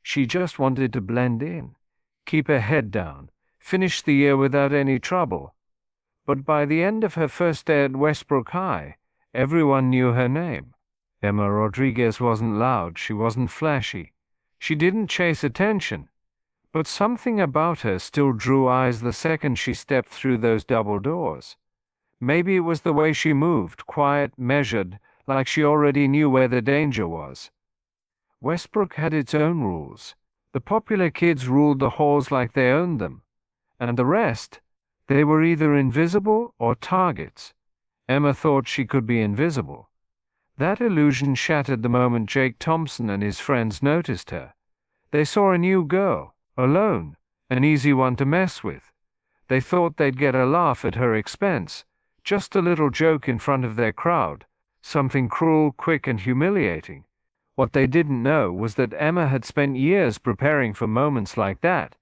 She just wanted to blend in, keep her head down, finish the year without any trouble. But by the end of her first day at Westbrook High, everyone knew her name. Emma Rodriguez wasn't loud, she wasn't flashy. She didn't chase attention. But something about her still drew eyes the second she stepped through those double doors. Maybe it was the way she moved, quiet, measured, like she already knew where the danger was. Westbrook had its own rules. The popular kids ruled the halls like they owned them. And the rest, they were either invisible or targets. Emma thought she could be invisible. That illusion shattered the moment Jake Thompson and his friends noticed her. They saw a new girl, alone, an easy one to mess with. They thought they'd get a laugh at her expense, just a little joke in front of their crowd, something cruel, quick, and humiliating. What they didn't know was that Emma had spent years preparing for moments like that.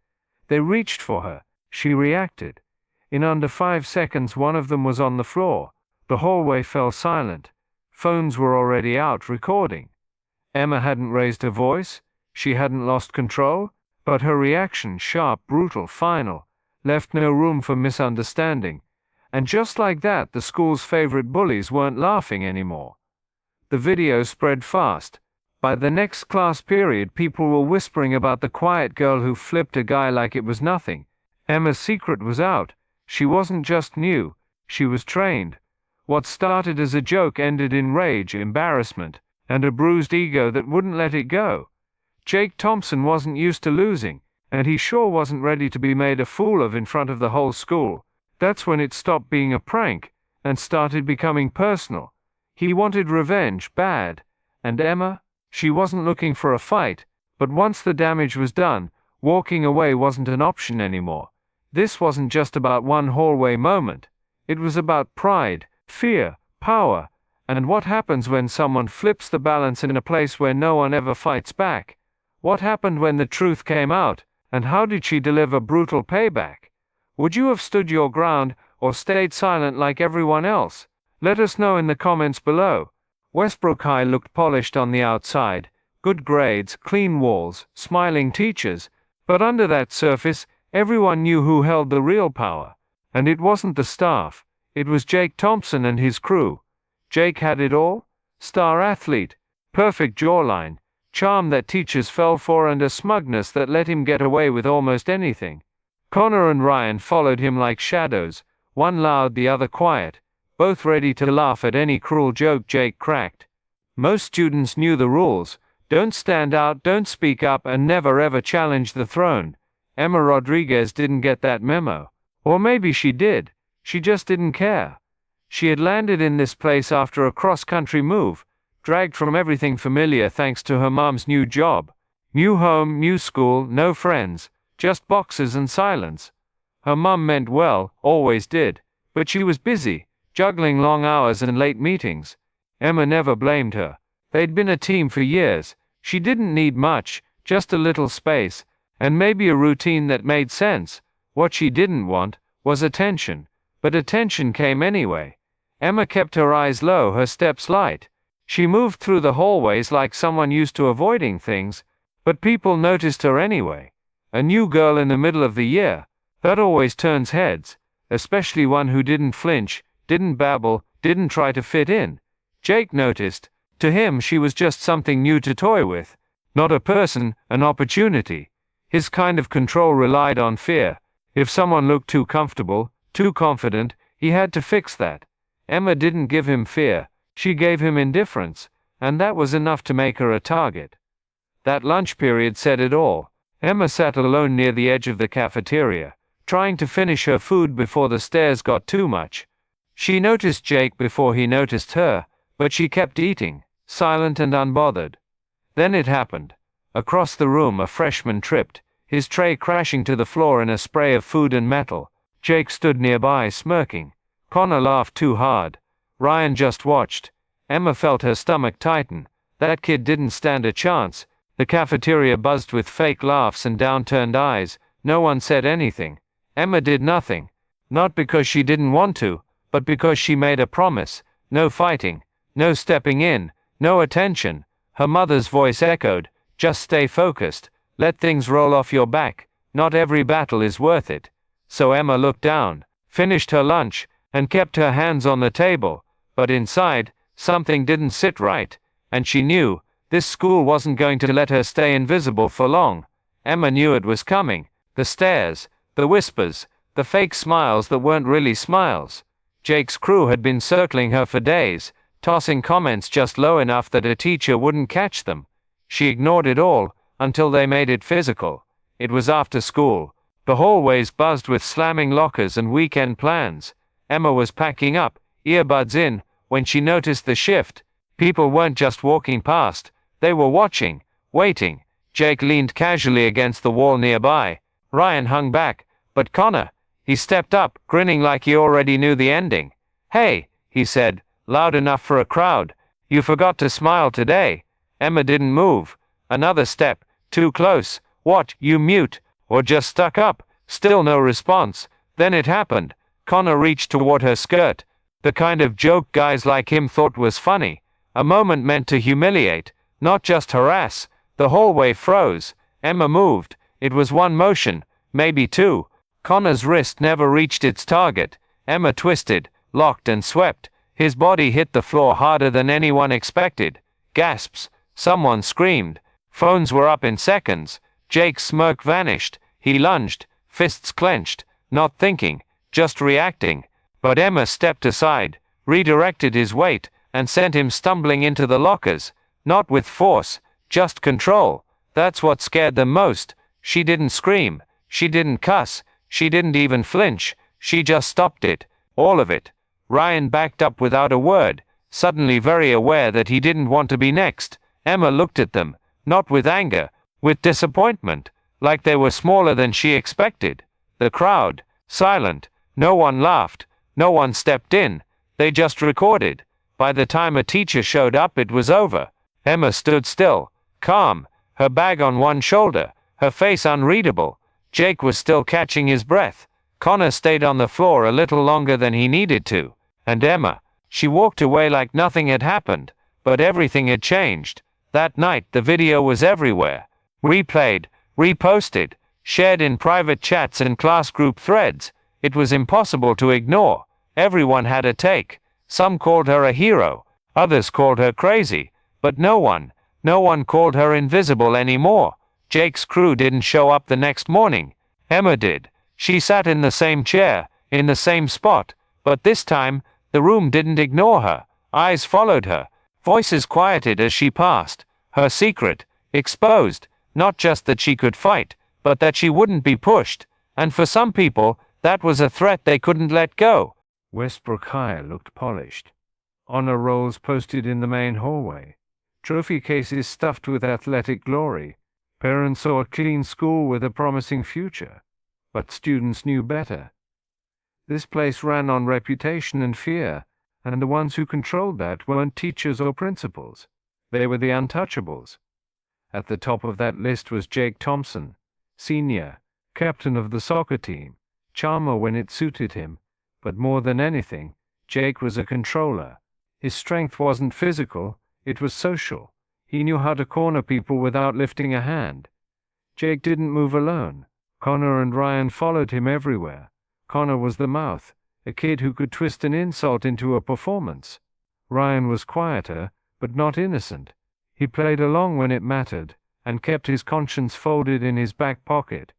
They reached for her. She reacted. In under 5 seconds, one of them was on the floor. The hallway fell silent. Phones were already out, recording. Emma hadn't raised her voice. She hadn't lost control. But her reaction, sharp, brutal, final, left no room for misunderstanding. And just like that, the school's favorite bullies weren't laughing anymore. The video spread fast. By the next class period, people were whispering about the quiet girl who flipped a guy like it was nothing. Emma's secret was out. She wasn't just new, she was trained. What started as a joke ended in rage, embarrassment, and a bruised ego that wouldn't let it go. Jake Thompson wasn't used to losing, and he sure wasn't ready to be made a fool of in front of the whole school. That's when it stopped being a prank and started becoming personal. He wanted revenge, bad. And Emma? She wasn't looking for a fight, but once the damage was done, walking away wasn't an option anymore. This wasn't just about one hallway moment. It was about pride, fear, power, and what happens when someone flips the balance in a place where no one ever fights back. What happened when the truth came out, and how did she deliver brutal payback? Would you have stood your ground, or stayed silent like everyone else? Let us know in the comments below. Westbrook High looked polished on the outside, good grades, clean walls, smiling teachers, but under that surface, everyone knew who held the real power. And it wasn't the staff, it was Jake Thompson and his crew. Jake had it all: star athlete, perfect jawline, charm that teachers fell for, and a smugness that let him get away with almost anything. Connor and Ryan followed him like shadows, one loud, the other quiet, both ready to laugh at any cruel joke Jake cracked. Most students knew the rules: don't stand out, don't speak up, and never ever challenge the throne. Emma Rodriguez didn't get that memo. Or maybe she did. She just didn't care. She had landed in this place after a cross-country move, dragged from everything familiar thanks to her mom's new job. New home, new school, no friends, just boxes and silence. Her mom meant well, always did, but she was busy, juggling long hours and late meetings. Emma never blamed her. They'd been a team for years. She didn't need much, just a little space, and maybe a routine that made sense. What she didn't want was attention, but attention came anyway. Emma kept her eyes low, her steps light. She moved through the hallways like someone used to avoiding things, but people noticed her anyway. A new girl in the middle of the year, that always turns heads, especially one who didn't flinch, didn't babble, didn't try to fit in. Jake noticed. To him, she was just something new to toy with, not a person, an opportunity. His kind of control relied on fear. If someone looked too comfortable, too confident, he had to fix that. Emma didn't give him fear, she gave him indifference, and that was enough to make her a target. That lunch period said it all. Emma sat alone near the edge of the cafeteria, trying to finish her food before the stares got too much. She noticed Jake before he noticed her, but she kept eating, silent and unbothered. Then it happened. Across the room, a freshman tripped, his tray crashing to the floor in a spray of food and metal. Jake stood nearby, smirking. Connor laughed too hard. Ryan just watched. Emma felt her stomach tighten. That kid didn't stand a chance. The cafeteria buzzed with fake laughs and downturned eyes. No one said anything. Emma did nothing. Not because she didn't want to, but because she made a promise. No fighting. No stepping in. No attention. Her mother's voice echoed. Just stay focused. Let things roll off your back. Not every battle is worth it. So Emma looked down, finished her lunch, and kept her hands on the table, but inside, something didn't sit right, and she knew this school wasn't going to let her stay invisible for long. Emma knew it was coming. The stares, the whispers, the fake smiles that weren't really smiles. Jake's crew had been circling her for days, tossing comments just low enough that a teacher wouldn't catch them. She ignored it all, until they made it physical. It was after school. The hallways buzzed with slamming lockers and weekend plans. Emma was packing up, earbuds in, when she noticed the shift. People weren't just walking past, they were watching, waiting. Jake leaned casually against the wall nearby. Ryan hung back, but Connor, he stepped up, grinning like he already knew the ending. "Hey," he said, loud enough for a crowd, "you forgot to smile today." Emma didn't move. Another step, too close. "What, you mute? Or just stuck up?" Still no response. Then it happened. Connor reached toward her skirt. The kind of joke guys like him thought was funny. A moment meant to humiliate, not just harass. The hallway froze. Emma moved. It was one motion, maybe two. Connor's wrist never reached its target. Emma twisted, locked and swept. His body hit the floor harder than anyone expected. Gasps. Someone screamed. Phones were up in seconds. Jake's smirk vanished. He lunged, fists clenched, not thinking, just reacting. But Emma stepped aside, redirected his weight, and sent him stumbling into the lockers. Not with force, just control. That's what scared them most. She didn't scream. She didn't cuss. She didn't even flinch. She just stopped it. All of it. Ryan backed up without a word, suddenly very aware that he didn't want to be next. Emma looked at them, not with anger, with disappointment, like they were smaller than she expected. The crowd, silent. No one laughed. No one stepped in. They just recorded. By the time a teacher showed up, it was over. Emma stood still, calm, her bag on one shoulder, her face unreadable. Jake was still catching his breath. Connor stayed on the floor a little longer than he needed to. And Emma, she walked away like nothing had happened. But everything had changed. That night the video was everywhere. Replayed, reposted, shared in private chats and class group threads. It was impossible to ignore. Everyone had a take. Some called her a hero. Others called her crazy. But no one called her invisible anymore. Jake's crew didn't show up the next morning. Emma did. She sat in the same chair, in the same spot. But this time, the room didn't ignore her. Eyes followed her. Voices quieted as she passed. Her secret, exposed. Not just that she could fight, but that she wouldn't be pushed. And for some people, that was a threat they couldn't let go. Westbrook High looked polished. Honor rolls posted in the main hallway. Trophy cases stuffed with athletic glory. Parents saw a clean school with a promising future. But students knew better. This place ran on reputation and fear, and the ones who controlled that weren't teachers or principals. They were the untouchables. At the top of that list was Jake Thompson, senior, captain of the soccer team, charmer when it suited him, but more than anything, Jake was a controller. His strength wasn't physical, it was social. He knew how to corner people without lifting a hand. Jake didn't move alone. Connor and Ryan followed him everywhere. Connor was the mouth, a kid who could twist an insult into a performance. Ryan was quieter, but not innocent. He played along when it mattered, and kept his conscience folded in his back pocket.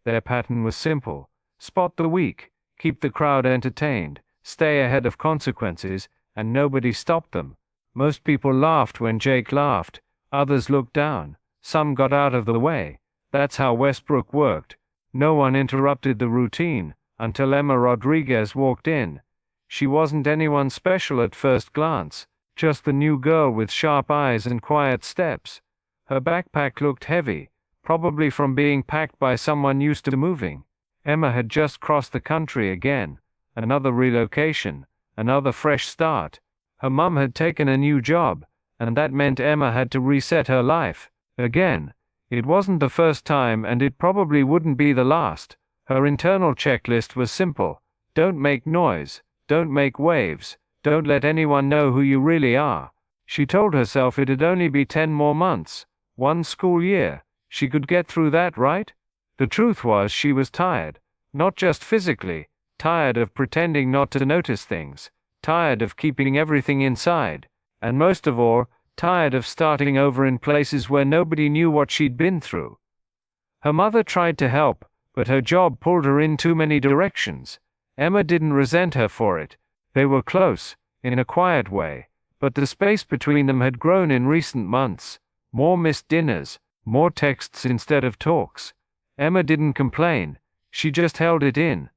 Their pattern was simple: spot the weak, keep the crowd entertained, stay ahead of consequences, and nobody stopped them. Most people laughed when Jake laughed. Others looked down. Some got out of the way. That's how Westbrook worked. No one interrupted the routine until Emma Rodriguez walked in. She wasn't anyone special at first glance, just the new girl with sharp eyes and quiet steps. Her backpack looked heavy, probably from being packed by someone used to moving. Emma had just crossed the country again. Another relocation, another fresh start. Her mum had taken a new job, and that meant Emma had to reset her life. Again. It wasn't the first time, and it probably wouldn't be the last. Her internal checklist was simple: don't make noise, don't make waves, don't let anyone know who you really are. She told herself it'd only be 10 more months, one school year. She could get through that, right? The truth was she was tired. Not just physically, tired of pretending not to notice things, tired of keeping everything inside, and most of all, tired of starting over in places where nobody knew what she'd been through. Her mother tried to help, but her job pulled her in too many directions. Emma didn't resent her for it. They were close, in a quiet way, but the space between them had grown in recent months. More missed dinners, more texts instead of talks. Emma didn't complain. She just held it in.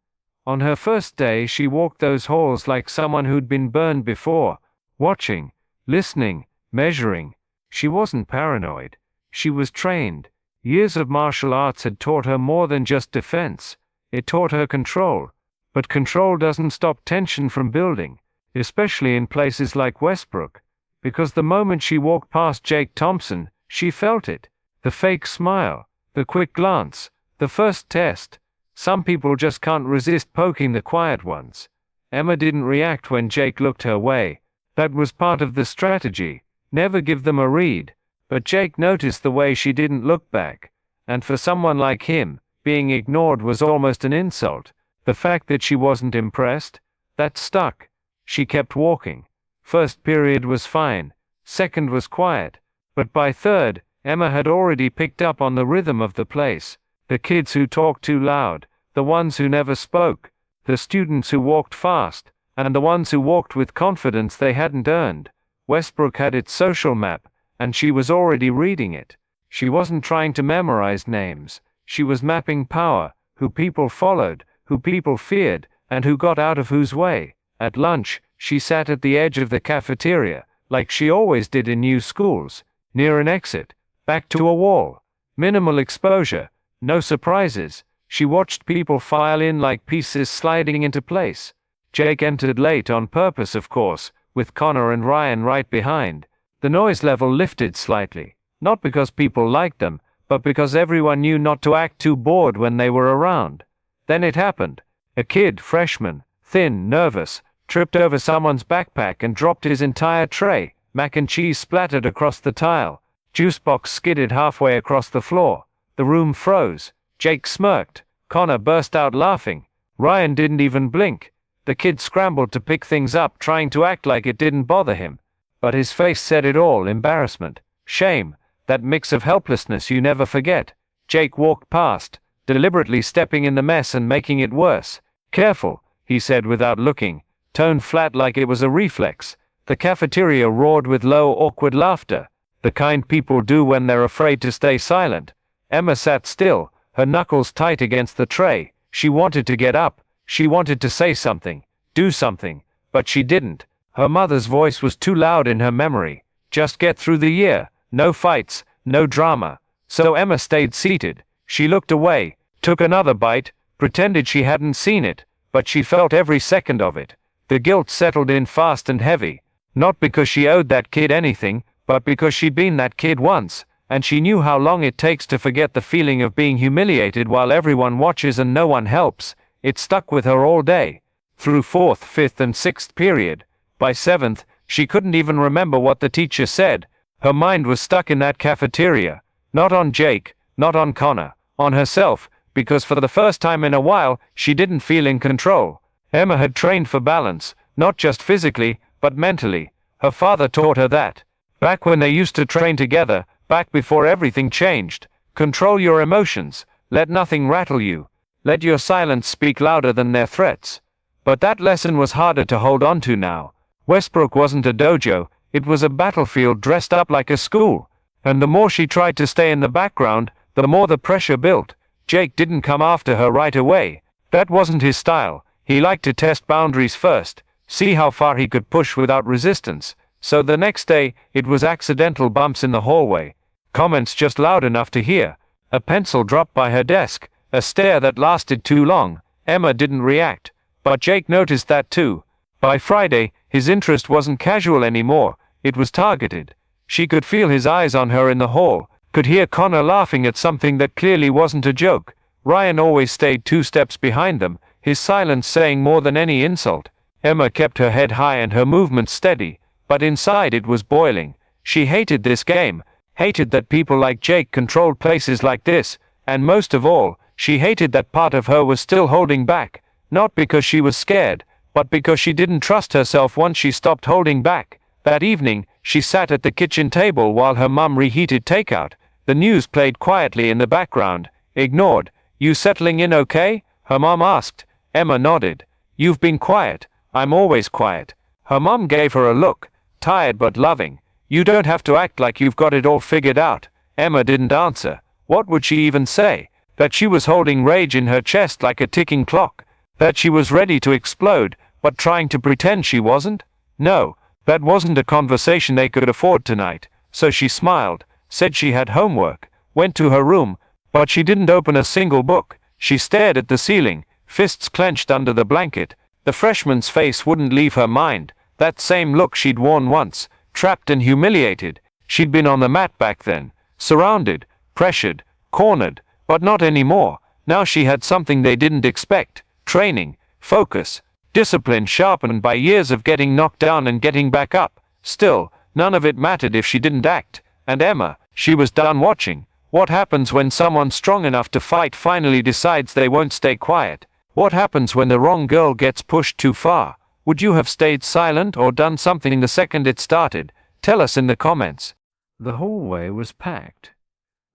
On her first day, she walked those halls like someone who'd been burned before, watching, listening, measuring. She wasn't paranoid. She was trained. Years of martial arts had taught her more than just defense. It taught her control. But control doesn't stop tension from building, especially in places like Westbrook, because the moment she walked past Jake Thompson, she felt it. The fake smile, the quick glance, the first test. Some people just can't resist poking the quiet ones. Emma didn't react when Jake looked her way. That was part of the strategy. Never give them a read. But Jake noticed the way she didn't look back. And for someone like him, being ignored was almost an insult. The fact that she wasn't impressed, that stuck. She kept walking. First period was fine. Second was quiet. But by third, Emma had already picked up on the rhythm of the place. The kids who talked too loud, the ones who never spoke, the students who walked fast, and the ones who walked with confidence they hadn't earned. Westbrook had its social map, and she was already reading it. She wasn't trying to memorize names. She was mapping power, who people followed, who people feared, and who got out of whose way. At lunch, she sat at the edge of the cafeteria, like she always did in new schools, near an exit, back to a wall. Minimal exposure, no surprises. She watched people file in like pieces sliding into place. Jake entered late on purpose, of course, with Connor and Ryan right behind. The noise level lifted slightly, not because people liked them, but because everyone knew not to act too bored when they were around. Then it happened. A kid, freshman, thin, nervous, tripped over someone's backpack and dropped his entire tray. Mac and cheese splattered across the tile. Juice box skidded halfway across the floor. The room froze. Jake smirked. Connor burst out laughing. Ryan didn't even blink. The kid scrambled to pick things up, trying to act like it didn't bother him. But his face said it all: embarrassment, shame, that mix of helplessness you never forget. Jake walked past, deliberately stepping in the mess and making it worse. "Careful," he said without looking, tone flat like it was a reflex. The cafeteria roared with low, awkward laughter, the kind people do when they're afraid to stay silent. Emma sat still, her knuckles tight against the tray. She wanted to get up. She wanted to say something, do something, but she didn't. Her mother's voice was too loud in her memory. Just get through the year, no fights, no drama. So Emma stayed seated. She looked away, took another bite, pretended she hadn't seen it, but she felt every second of it. The guilt settled in fast and heavy, not because she owed that kid anything, but because she'd been that kid once, and she knew how long it takes to forget the feeling of being humiliated while everyone watches and no one helps. It stuck with her all day, through fourth, fifth, and sixth period. By seventh, she couldn't even remember what the teacher said. Her mind was stuck in that cafeteria, not on Jake, not on Connor, on herself, because for the first time in a while, she didn't feel in control. Emma had trained for balance, not just physically, but mentally. Her father taught her that. Back when they used to train together, back before everything changed. Control your emotions, let nothing rattle you. Let your silence speak louder than their threats. But that lesson was harder to hold on to now. Westbrook wasn't a dojo, it was a battlefield dressed up like a school. And the more she tried to stay in the background, the more the pressure built. Jake didn't come after her right away. That wasn't his style. He liked to test boundaries first, see how far he could push without resistance. So the next day, it was accidental bumps in the hallway. Comments just loud enough to hear. A pencil dropped by her desk. A stare that lasted too long. Emma didn't react, but Jake noticed that too. By Friday, his interest wasn't casual anymore, it was targeted. She could feel his eyes on her in the hall, could hear Connor laughing at something that clearly wasn't a joke. Ryan always stayed 2 steps behind them, his silence saying more than any insult. Emma kept her head high and her movements steady, but inside it was boiling. She hated this game. Hated that people like Jake controlled places like this, and most of all, she hated that part of her was still holding back, not because she was scared, but because she didn't trust herself once she stopped holding back. That evening, she sat at the kitchen table while her mum reheated takeout. The news played quietly in the background, ignored. "You settling in okay?" her mum asked. Emma nodded. "You've been quiet." "I'm always quiet." Her mum gave her a look, tired but loving. "You don't have to act like you've got it all figured out." Emma didn't answer. What would she even say? That she was holding rage in her chest like a ticking clock? That she was ready to explode, but trying to pretend she wasn't? No, that wasn't a conversation they could afford tonight. So she smiled, said she had homework, went to her room, but she didn't open a single book. She stared at the ceiling, fists clenched under the blanket. The freshman's face wouldn't leave her mind. That same look she'd worn once, trapped and humiliated. She'd been on the mat back then, surrounded, pressured, cornered, but not anymore. Now she had something they didn't expect: training, focus, discipline sharpened by years of getting knocked down and getting back up. Still, none of it mattered if she didn't act. And Emma, she was done watching. What happens when someone strong enough to fight finally decides they won't stay quiet? What happens when the wrong girl gets pushed too far? Would you have stayed silent or done something the second it started? Tell us in the comments. The hallway was packed,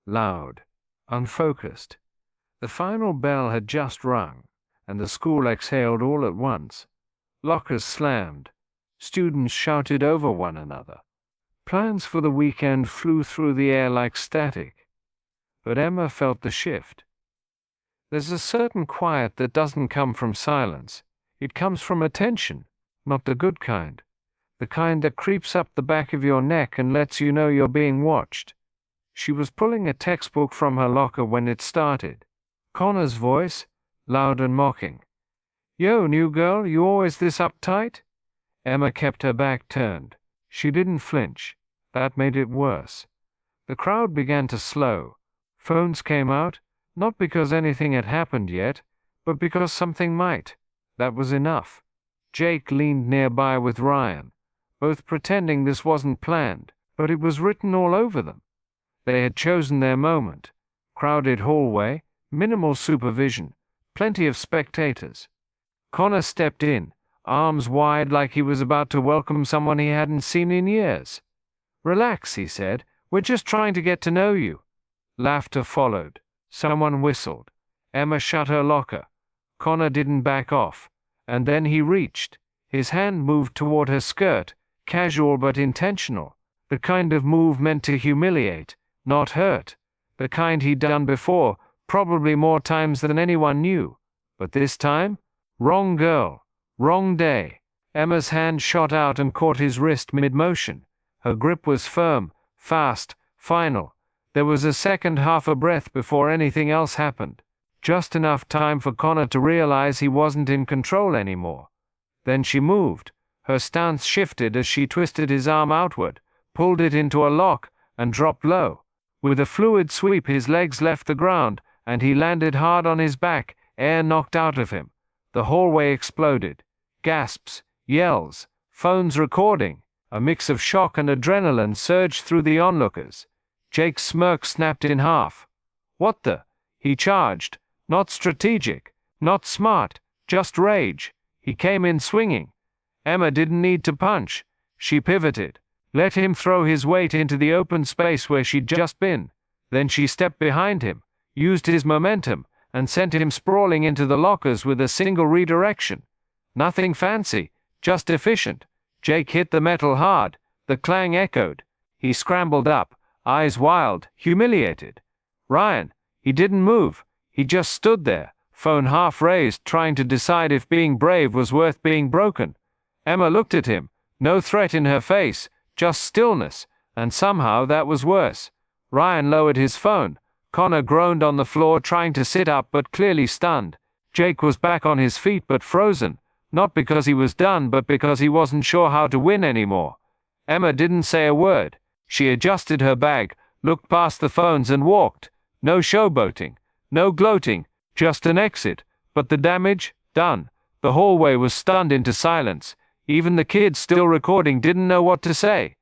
loud, unfocused. The final bell had just rung, and the school exhaled all at once. Lockers slammed. Students shouted over one another. Plans for the weekend flew through the air like static. But Emma felt the shift. There's a certain quiet that doesn't come from silence. It comes from attention, not the good kind. The kind that creeps up the back of your neck and lets you know you're being watched. She was pulling a textbook from her locker when it started. Connor's voice, loud and mocking. "Yo, new girl, you always this uptight?" Emma kept her back turned. She didn't flinch. That made it worse. The crowd began to slow. Phones came out, not because anything had happened yet, but because something might. That was enough. Jake leaned nearby with Ryan, both pretending this wasn't planned, but it was written all over them. They had chosen their moment. Crowded hallway, minimal supervision, plenty of spectators. Connor stepped in, arms wide like he was about to welcome someone he hadn't seen in years. "Relax," he said. "We're just trying to get to know you." Laughter followed. Someone whistled. Emma shut her locker. Connor didn't back off. And then he reached. His hand moved toward her skirt, casual but intentional. The kind of move meant to humiliate, not hurt. The kind he'd done before, probably more times than anyone knew. But this time? Wrong girl. Wrong day. Emma's hand shot out and caught his wrist mid-motion. Her grip was firm, fast, final. There was a second, half a breath before anything else happened. Just enough time for Connor to realize he wasn't in control anymore. Then she moved. Her stance shifted as she twisted his arm outward, pulled it into a lock, and dropped low. With a fluid sweep, his legs left the ground, and he landed hard on his back, air knocked out of him. The hallway exploded. Gasps, yells, phones recording. A mix of shock and adrenaline surged through the onlookers. Jake's smirk snapped in half. "What the?" He charged. Not strategic, not smart, just rage. He came in swinging. Emma didn't need to punch. She pivoted, let him throw his weight into the open space where she'd just been. Then she stepped behind him, used his momentum, and sent him sprawling into the lockers with a single redirection. Nothing fancy, just efficient. Jake hit the metal hard. The clang echoed. He scrambled up, eyes wild, humiliated. Ryan, he didn't move. He just stood there, phone half raised, trying to decide if being brave was worth being broken. Emma looked at him, no threat in her face, just stillness, and somehow that was worse. Ryan lowered his phone. Connor groaned on the floor, trying to sit up but clearly stunned. Jake was back on his feet but frozen, not because he was done but because he wasn't sure how to win anymore. Emma didn't say a word. She adjusted her bag, looked past the phones and walked. No showboating. No gloating, just an exit. But the damage? Done. The hallway was stunned into silence. Even the kids still recording didn't know what to say.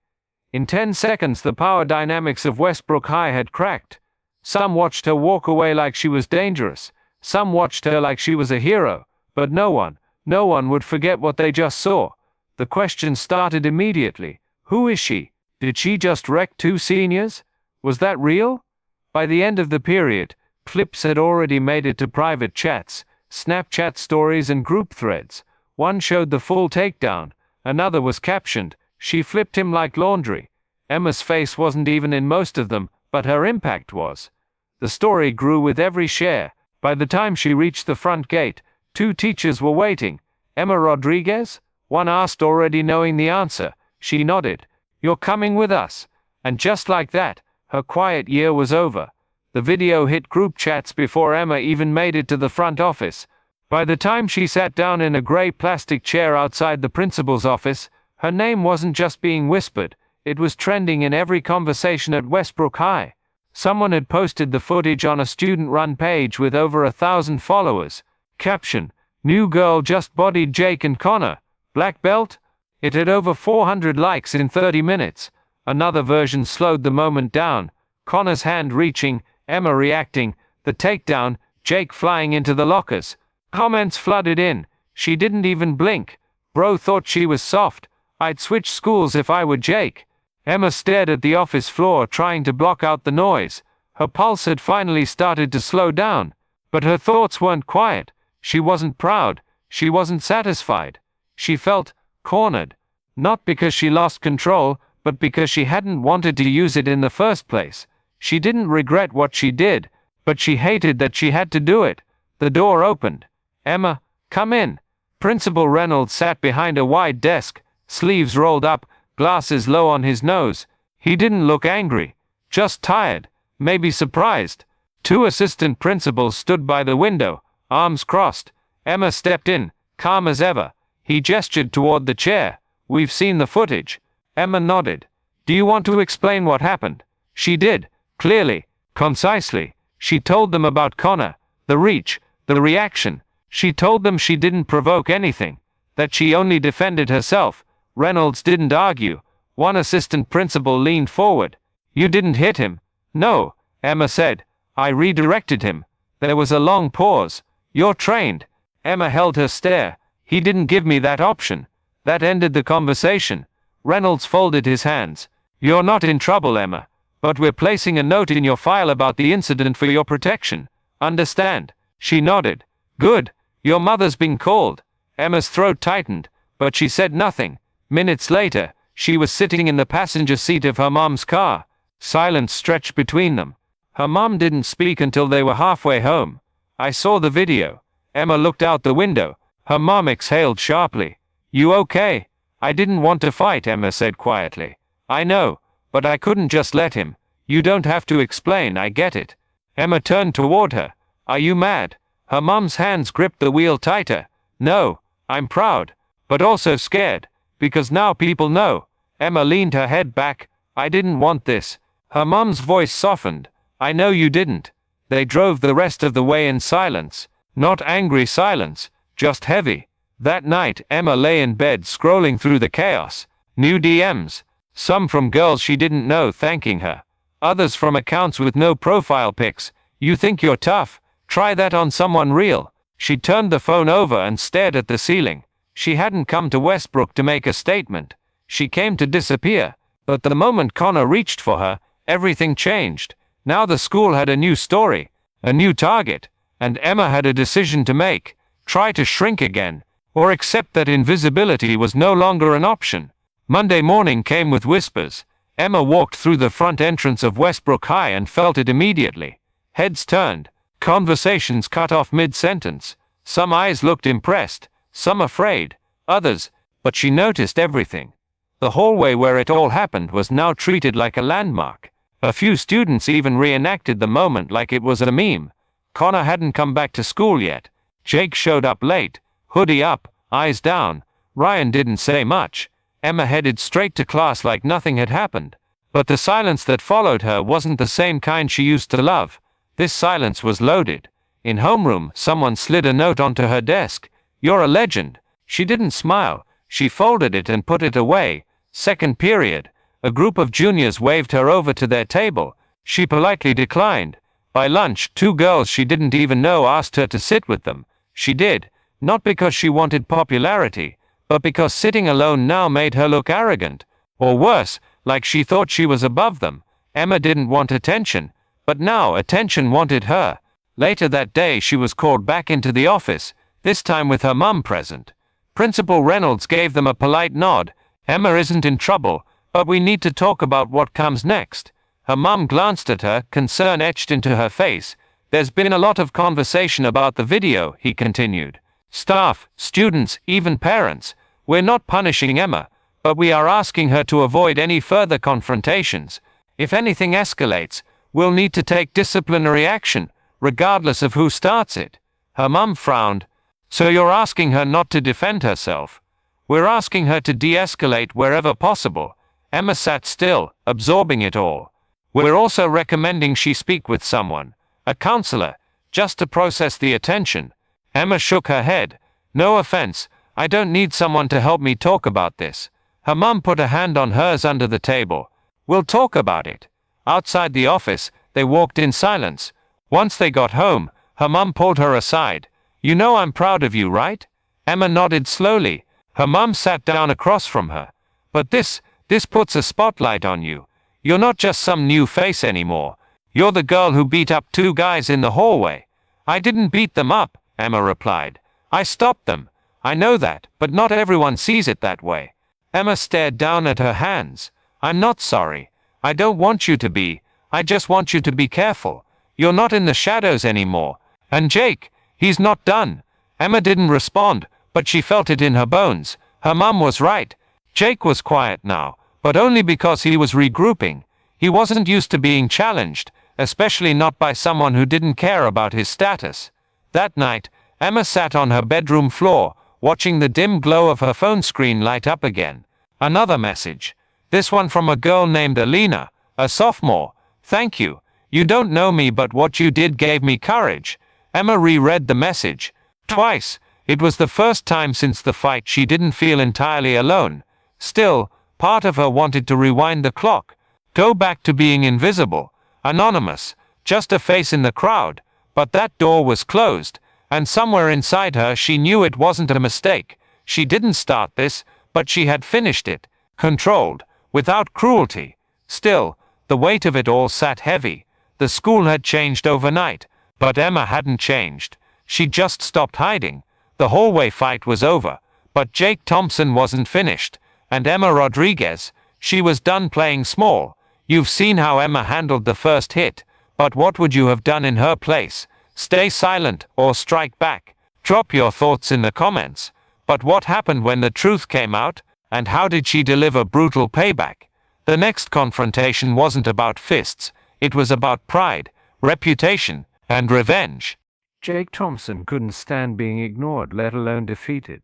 In 10 seconds, the power dynamics of Westbrook High had cracked. Some watched her walk away like she was dangerous. Some watched her like she was a hero. But no one would forget what they just saw. The question started immediately. Who is she? Did she just wreck 2 seniors? Was that real? By the end of the period, clips had already made it to private chats, Snapchat stories and group threads. One showed the full takedown. Another was captioned, "She flipped him like laundry." Emma's face wasn't even in most of them, but her impact was. The story grew with every share. By the time she reached the front gate, 2 teachers were waiting. "Emma Rodriguez?" one asked, already knowing the answer. She nodded. "You're coming with us." And just like that, her quiet year was over. The video hit group chats before Emma even made it to the front office. By the time she sat down in a gray plastic chair outside the principal's office, her name wasn't just being whispered, it was trending in every conversation at Westbrook High. Someone had posted the footage on a student-run page with over 1,000 followers. Caption: "New girl just bodied Jake and Connor. Black belt?" It had over 400 likes in 30 minutes. Another version slowed the moment down. Connor's hand reaching, Emma reacting, the takedown, Jake flying into the lockers. Comments flooded in. "She didn't even blink. Bro thought she was soft. I'd switch schools if I were Jake." Emma stared at the office floor, trying to block out the noise. Her pulse had finally started to slow down. But her thoughts weren't quiet. She wasn't proud. She wasn't satisfied. She felt cornered. Not because she lost control, but because she hadn't wanted to use it in the first place. She didn't regret what she did, but she hated that she had to do it. The door opened. "Emma, come in." Principal Reynolds sat behind a wide desk, sleeves rolled up, glasses low on his nose. He didn't look angry, just tired, maybe surprised. 2 assistant principals stood by the window, arms crossed. Emma stepped in, calm as ever. He gestured toward the chair. "We've seen the footage." Emma nodded. "Do you want to explain what happened?" She did, clearly, concisely. She told them about Connor, the reach, the reaction. She told them she didn't provoke anything, that she only defended herself. Reynolds didn't argue. One assistant principal leaned forward. "You didn't hit him." "No," Emma said. "I redirected him." There was a long pause. "You're trained." Emma held her stare. "He didn't give me that option." That ended the conversation. Reynolds folded his hands. "You're not in trouble, Emma. But we're placing a note in your file about the incident for your protection. Understand?" She nodded. "Good. Your mother's been called." Emma's throat tightened, but she said nothing. Minutes later, she was sitting in the passenger seat of her mom's car. Silence stretched between them. Her mom didn't speak until they were halfway home. "I saw the video." Emma looked out the window. Her mom exhaled sharply. "You okay?" "I didn't want to fight," Emma said quietly. "I know, but I couldn't just let him." "You don't have to explain, I get it." Emma turned toward her. "Are you mad?" Her mom's hands gripped the wheel tighter. "No, I'm proud, but also scared, because now people know." Emma leaned her head back. "I didn't want this." Her mom's voice softened. "I know you didn't." They drove the rest of the way in silence. Not angry silence, just heavy. That night, Emma lay in bed scrolling through the chaos. New DMs. Some from girls she didn't know thanking her. Others from accounts with no profile pics. "You think you're tough? Try that on someone real." She turned the phone over and stared at the ceiling. She hadn't come to Westbrook to make a statement. She came to disappear. But the moment Connor reached for her, everything changed. Now the school had a new story, a new target, and Emma had a decision to make. Try to shrink again, or accept that invisibility was no longer an option. Monday morning came with whispers. Emma walked through the front entrance of Westbrook High and felt it immediately. Heads turned, conversations cut off mid-sentence. Some eyes looked impressed, some afraid, others, but she noticed everything. The hallway where it all happened was now treated like a landmark. A few students even reenacted the moment like it was a meme. Connor hadn't come back to school yet. Jake showed up late, hoodie up, eyes down. Ryan didn't say much. Emma headed straight to class like nothing had happened. But the silence that followed her wasn't the same kind she used to love. This silence was loaded. In homeroom, someone slid a note onto her desk. "You're a legend." She didn't smile. She folded it and put it away. Second period. A group of juniors waved her over to their table. She politely declined. By lunch, 2 girls she didn't even know asked her to sit with them. She did, not because she wanted popularity, but because sitting alone now made her look arrogant. Or worse, like she thought she was above them. Emma didn't want attention, but now attention wanted her. Later that day she was called back into the office, this time with her mum present. Principal Reynolds gave them a polite nod. Emma isn't in trouble, but we need to talk about what comes next. Her mum glanced at her, concern etched into her face. There's been a lot of conversation about the video, he continued. Staff, students, even parents. We're not punishing Emma, but we are asking her to avoid any further confrontations. If anything escalates, we'll need to take disciplinary action, regardless of who starts it. Her mum frowned. So you're asking her not to defend herself? We're asking her to de-escalate wherever possible. Emma sat still, absorbing it all. We're also recommending she speak with someone, a counselor, just to process the attention. Emma shook her head. No offense, I don't need someone to help me talk about this. Her mum put a hand on hers under the table. We'll talk about it. Outside the office, they walked in silence. Once they got home, her mum pulled her aside. You know I'm proud of you, right? Emma nodded slowly. Her mum sat down across from her. But this puts a spotlight on you. You're not just some new face anymore. You're the girl who beat up 2 guys in the hallway. I didn't beat them up, Emma replied. I stopped them. I know that, but not everyone sees it that way. Emma stared down at her hands. I'm not sorry. I don't want you to be. I just want you to be careful. You're not in the shadows anymore. And Jake, he's not done. Emma didn't respond, but she felt it in her bones. Her mum was right. Jake was quiet now, but only because he was regrouping. He wasn't used to being challenged, especially not by someone who didn't care about his status. That night, Emma sat on her bedroom floor, watching the dim glow of her phone screen light up again. Another message. This one from a girl named Alina, a sophomore. Thank you. You don't know me, but what you did gave me courage. Emma reread the message. Twice. It was the first time since the fight she didn't feel entirely alone. Still, part of her wanted to rewind the clock. Go back to being invisible. Anonymous. Just a face in the crowd. But that door was closed. And somewhere inside her she knew it wasn't a mistake. She didn't start this, but she had finished it. Controlled. Without cruelty. Still, the weight of it all sat heavy. The school had changed overnight. But Emma hadn't changed. She just stopped hiding. The hallway fight was over. But Jake Thompson wasn't finished. And Emma Rodriguez, she was done playing small. You've seen how Emma handled the first hit. But what would you have done in her place? Stay silent or strike back? Drop your thoughts in the comments. But what happened when the truth came out? And how did she deliver brutal payback? The next confrontation wasn't about fists. It was about pride, reputation, and revenge. Jake Thompson couldn't stand being ignored, let alone defeated.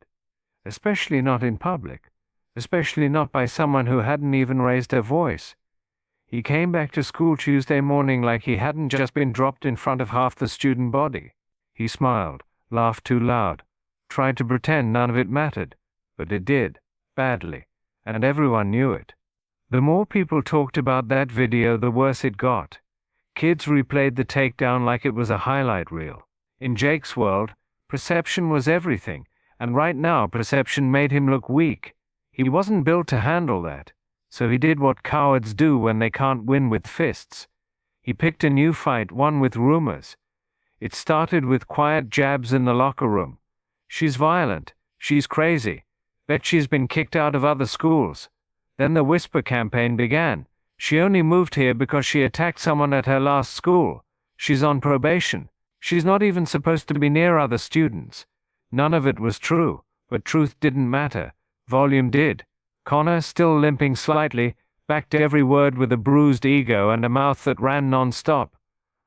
Especially not in public. Especially not by someone who hadn't even raised her voice. He came back to school Tuesday morning like he hadn't just been dropped in front of half the student body. He smiled, laughed too loud, tried to pretend none of it mattered. But it did, badly, and everyone knew it. The more people talked about that video, the worse it got. Kids replayed the takedown like it was a highlight reel. In Jake's world, perception was everything, and right now perception made him look weak. He wasn't built to handle that, so he did what cowards do when they can't win with fists. He picked a new fight, one with rumors. It started with quiet jabs in the locker room. She's violent. She's crazy. Bet she's been kicked out of other schools. Then the whisper campaign began. She only moved here because she attacked someone at her last school. She's on probation. She's not even supposed to be near other students. None of it was true, but truth didn't matter. Volume did. Connor, still limping slightly, backed every word with a bruised ego and a mouth that ran non-stop.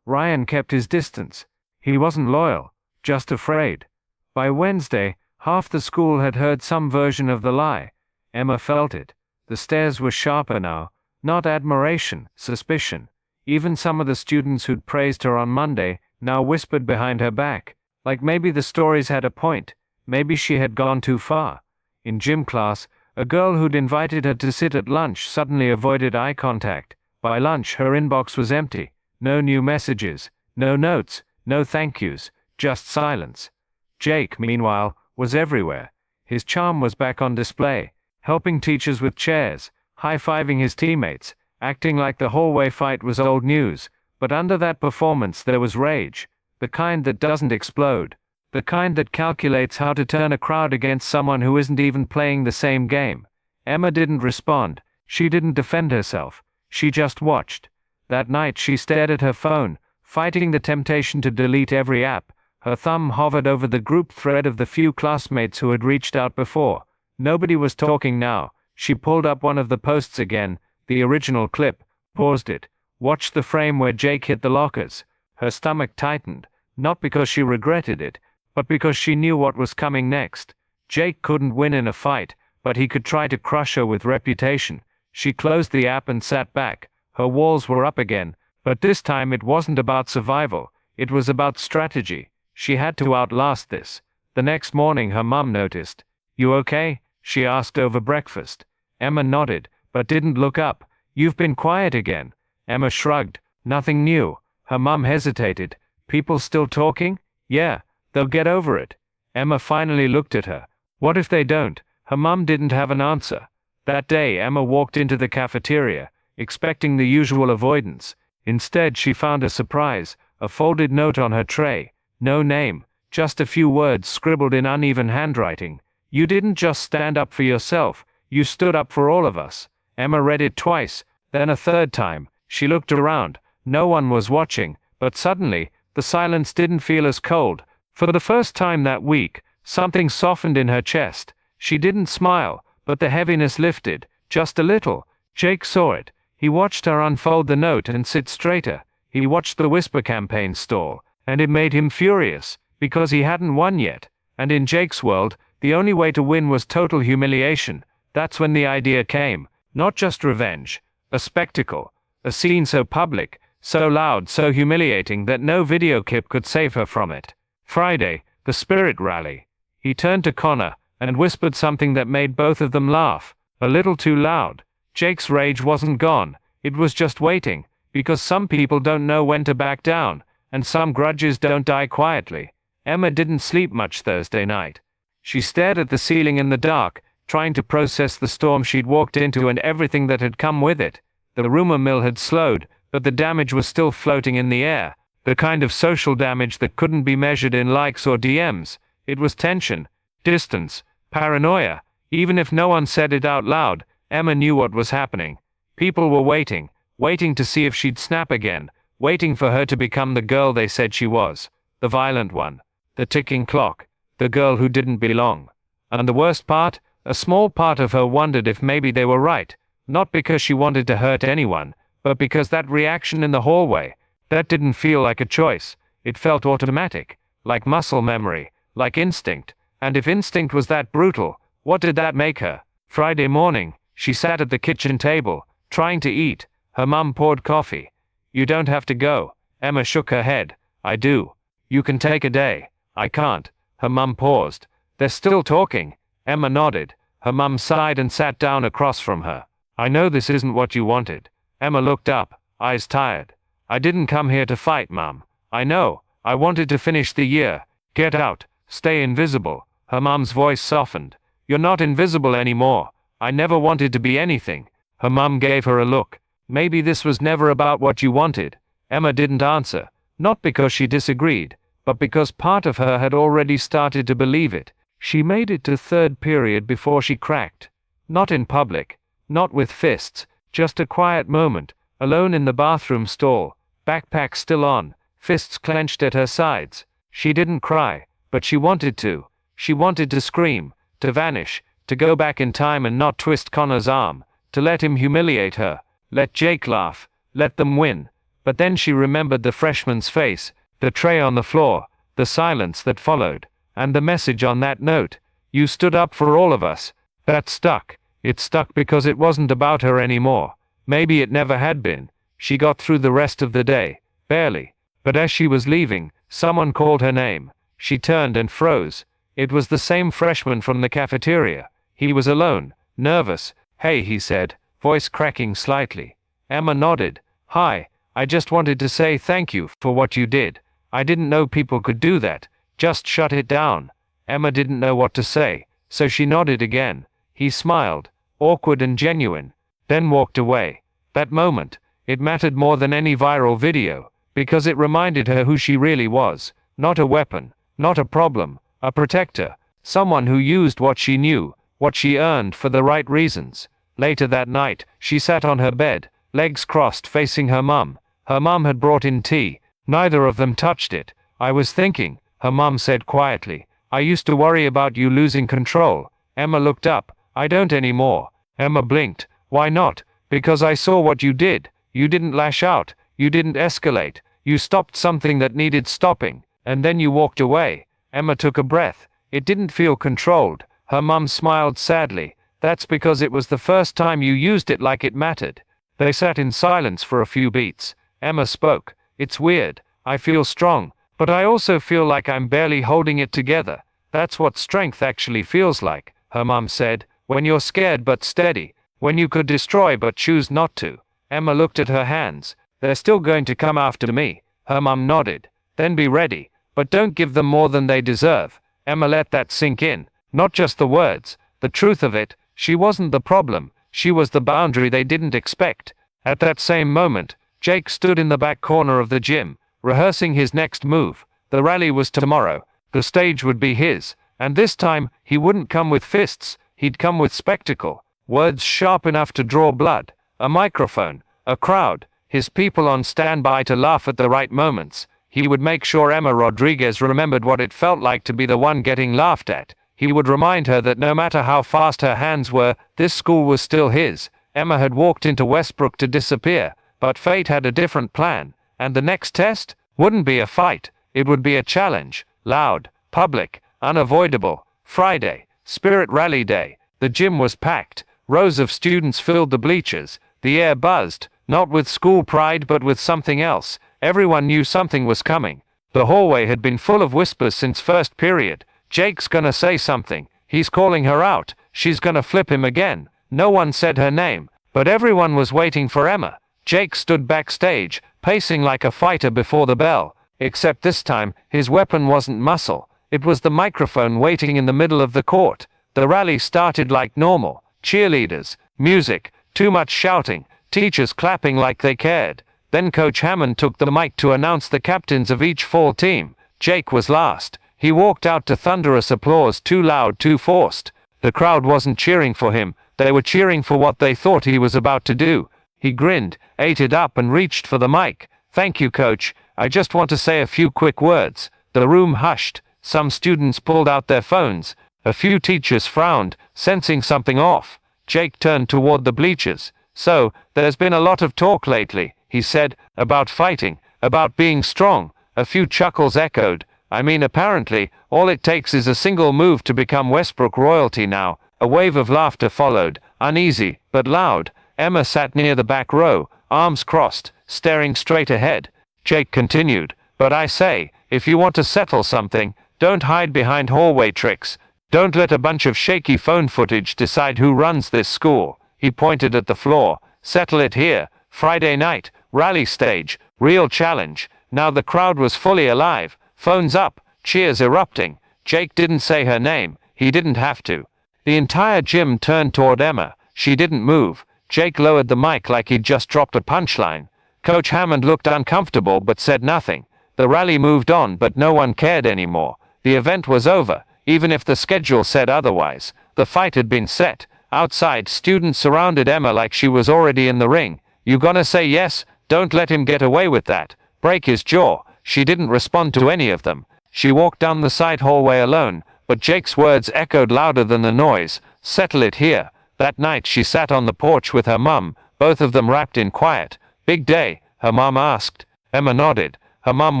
Ryan kept his distance. He wasn't loyal, just afraid. By Wednesday, half the school had heard some version of the lie. Emma felt it. The stares were sharper now, not admiration, suspicion. Even some of the students who'd praised her on Monday now whispered behind her back, like maybe the stories had a point, maybe she had gone too far. In gym class, A girl who'd invited her to sit at lunch suddenly avoided eye contact. By lunch, her inbox was empty. No new messages, no notes, no thank yous, just silence. Jake, meanwhile, was everywhere. His charm was back on display, helping teachers with chairs, high-fiving his teammates, acting like the hallway fight was old news. But under that performance there was rage, the kind that doesn't explode, the kind that calculates how to turn a crowd against someone who isn't even playing the same game. Emma didn't respond. She didn't defend herself. She just watched. That night she stared at her phone, fighting the temptation to delete every app. Her thumb hovered over the group thread of the few classmates who had reached out before. Nobody was talking now. She pulled up one of the posts again, the original clip, paused it, watched the frame where Jake hit the lockers. Her stomach tightened, not because she regretted it, but because she knew what was coming next. Jake couldn't win in a fight, but he could try to crush her with reputation. She closed the app and sat back. Her walls were up again, but this time it wasn't about survival, it was about strategy. She had to outlast this. The next morning her mum noticed. "You okay?" she asked over breakfast. Emma nodded, but didn't look up. "You've been quiet again." Emma shrugged. "Nothing new." Her mum hesitated. "People still talking?" "Yeah, they'll get over it." Emma finally looked at her. "What if they don't?" Her mum didn't have an answer. That day Emma walked into the cafeteria, expecting the usual avoidance. Instead she found a surprise, a folded note on her tray. No name, just a few words scribbled in uneven handwriting. "You didn't just stand up for yourself, you stood up for all of us." Emma read it twice, then a third time. She looked around. No one was watching, but suddenly, the silence didn't feel as cold. For the first time that week, something softened in her chest. She didn't smile, but the heaviness lifted, just a little. Jake saw it. He watched her unfold the note and sit straighter. He watched the whisper campaign stall, and it made him furious, because he hadn't won yet. And in Jake's world, the only way to win was total humiliation. That's when the idea came. Not just revenge. A spectacle. A scene so public, so loud, so humiliating that no video clip could save her from it. Friday, the spirit rally. He turned to Connor, and whispered something that made both of them laugh. A little too loud. Jake's rage wasn't gone. It was just waiting, because some people don't know when to back down, and some grudges don't die quietly. Emma didn't sleep much Thursday night. She stared at the ceiling in the dark, trying to process the storm she'd walked into and everything that had come with it. The rumor mill had slowed, but the damage was still floating in the air. The kind of social damage that couldn't be measured in likes or DMs. It was tension, distance, paranoia. Even if no one said it out loud, Emma knew what was happening. People were waiting to see if she'd snap again, waiting for her to become the girl they said she was. The violent one. The ticking clock. The girl who didn't belong. And the worst part? A small part of her wondered if maybe they were right. Not because she wanted to hurt anyone, but because that reaction in the hallway, that didn't feel like a choice. It felt automatic. Like muscle memory. Like instinct. And if instinct was that brutal, what did that make her? Friday morning, she sat at the kitchen table, trying to eat. Her mum poured coffee. "You don't have to go." Emma shook her head. "I do. You can take a day." "I can't." Her mum paused. "They're still talking." Emma nodded. Her mum sighed and sat down across from her. "I know this isn't what you wanted." Emma looked up, eyes tired. "I didn't come here to fight, Mum. I know. I wanted to finish the year. Get out. Stay invisible." Her mum's voice softened. "You're not invisible anymore. I never wanted to be anything." Her mum gave her a look. "Maybe this was never about what you wanted." Emma didn't answer, not because she disagreed, but because part of her had already started to believe it. She made it to third period before she cracked. Not in public, not with fists, just a quiet moment, alone in the bathroom stall, backpack still on, fists clenched at her sides. She didn't cry, but she wanted to. She wanted to scream, to vanish, to go back in time and not twist Connor's arm, to let him humiliate her, let Jake laugh, let them win. But then she remembered the freshman's face, the tray on the floor, the silence that followed, and the message on that note. "You stood up for all of us." That stuck. It stuck because it wasn't about her anymore. Maybe it never had been. She got through the rest of the day, barely. But as she was leaving, someone called her name. She turned and froze. It was the same freshman from the cafeteria. He was alone, nervous. "Hey," he said, voice cracking slightly. Emma nodded. "Hi, I just wanted to say thank you for what you did. I didn't know people could do that. Just shut it down." Emma didn't know what to say, so she nodded again. He smiled, awkward and genuine, then walked away. That moment, it mattered more than any viral video, because it reminded her who she really was. Not a weapon, not a problem, a protector, someone who used what she knew, what she earned for the right reasons. Later that night, she sat on her bed, legs crossed facing her mum. Her mum had brought in tea. Neither of them touched it. "I was thinking," her mum said quietly. "I used to worry about you losing control." Emma looked up. "I don't anymore." Emma blinked. "Why not?" "Because I saw what you did. You didn't lash out. You didn't escalate. You stopped something that needed stopping. And then you walked away." Emma took a breath. It didn't feel controlled. Her mum smiled sadly. "That's because it was the first time you used it like it mattered." They sat in silence for a few beats. Emma spoke. "It's weird. I feel strong, but I also feel like I'm barely holding it together. That's what strength actually feels like," her mum said. "When you're scared but steady. When you could destroy but choose not to." Emma looked at her hands. "They're still going to come after me." Her mum nodded. "Then be ready. But don't give them more than they deserve." Emma let that sink in. Not just the words, the truth of it. She wasn't the problem. She was the boundary they didn't expect. At that same moment, Jake stood in the back corner of the gym, rehearsing his next move. The rally was tomorrow. The stage would be his. And this time, he wouldn't come with fists. He'd come with spectacle. Words sharp enough to draw blood. A microphone. A crowd. His people on standby to laugh at the right moments. He would make sure Emma Rodriguez remembered what it felt like to be the one getting laughed at. He would remind her that no matter how fast her hands were, this school was still his. Emma had walked into Westbrook to disappear, but fate had a different plan. And the next test wouldn't be a fight. It would be a challenge. Loud, public, unavoidable. Friday, Spirit Rally Day. The gym was packed. Rows of students filled the bleachers. The air buzzed, not with school pride but with something else. Everyone knew something was coming. The hallway had been full of whispers since first period. Jake's gonna say something. He's calling her out. She's gonna flip him again. No one said her name, but everyone was waiting for Emma. Jake stood backstage, pacing like a fighter before the bell. Except this time, his weapon wasn't muscle. It was the microphone waiting in the middle of the court. The rally started like normal. Cheerleaders, music, too much shouting, teachers clapping like they cared. Then Coach Hammond took the mic to announce the captains of each fall team. Jake was last. He walked out to thunderous applause, too loud, too forced. The crowd wasn't cheering for him. They were cheering for what they thought he was about to do. He grinned, ate it up and reached for the mic. "Thank you, Coach. I just want to say a few quick words." The room hushed. Some students pulled out their phones. A few teachers frowned, sensing something off. Jake turned toward the bleachers. "So, there's been a lot of talk lately," he said, "about fighting, about being strong." A few chuckles echoed. "I mean, apparently, all it takes is a single move to become Westbrook royalty now." A wave of laughter followed, uneasy, but loud. Emma sat near the back row, arms crossed, staring straight ahead. Jake continued, "But I say, if you want to settle something, don't hide behind hallway tricks. Don't let a bunch of shaky phone footage decide who runs this school." He pointed at the floor. "Settle it here. Friday night, rally stage, real challenge." Now the crowd was fully alive. Phones up, cheers erupting. Jake didn't say her name. He didn't have to. The entire gym turned toward Emma. She didn't move. Jake lowered the mic like he'd just dropped a punchline. Coach Hammond looked uncomfortable but said nothing. The rally moved on, but no one cared anymore. The event was over, even if the schedule said otherwise. The fight had been set. Outside, students surrounded Emma like she was already in the ring. "You gonna say yes? Don't let him get away with that. Break his jaw." She didn't respond to any of them. She walked down the side hallway alone, but Jake's words echoed louder than the noise. "Settle it here." That night she sat on the porch with her mum, both of them wrapped in quiet. "Big day?" her mum asked. Emma nodded. Her mum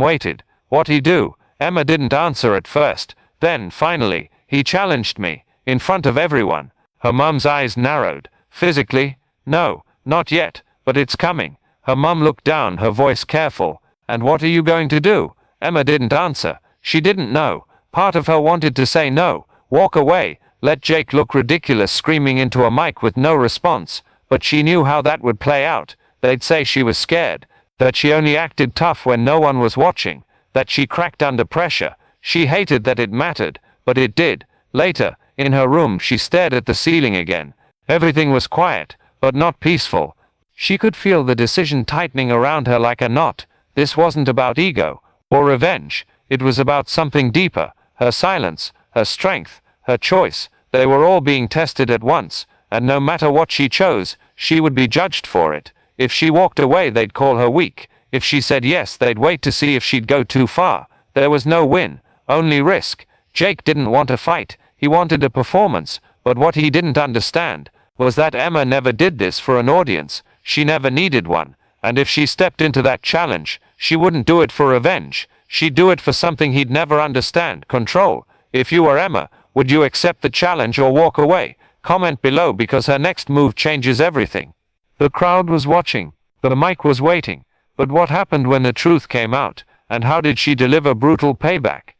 waited. "What'd he do?" Emma didn't answer at first. Then, finally, "He challenged me, in front of everyone." Her mum's eyes narrowed. "Physically?" "No, not yet, but it's coming." Her mum looked down, her voice careful. "And what are you going to do?" Emma didn't answer. She didn't know. Part of her wanted to say no, walk away, let Jake look ridiculous screaming into a mic with no response, but she knew how that would play out. They'd say she was scared, that she only acted tough when no one was watching, that she cracked under pressure. She hated that it mattered, but it did. Later, in her room, she stared at the ceiling again. Everything was quiet, but not peaceful. She could feel the decision tightening around her like a knot. This wasn't about ego or revenge. It was about something deeper. Her silence, her strength, her choice. They were all being tested at once, and no matter what she chose, she would be judged for it. If she walked away, they'd call her weak. If she said yes, they'd wait to see if she'd go too far. There was no win, only risk. Jake didn't want a fight. He wanted a performance, but what he didn't understand was that Emma never did this for an audience. She never needed one, and if she stepped into that challenge, she wouldn't do it for revenge. She'd do it for something he'd never understand: control. If you were Emma, would you accept the challenge or walk away? Comment below, because her next move changes everything. The crowd was watching. The mic was waiting. But what happened when the truth came out, and how did she deliver brutal payback?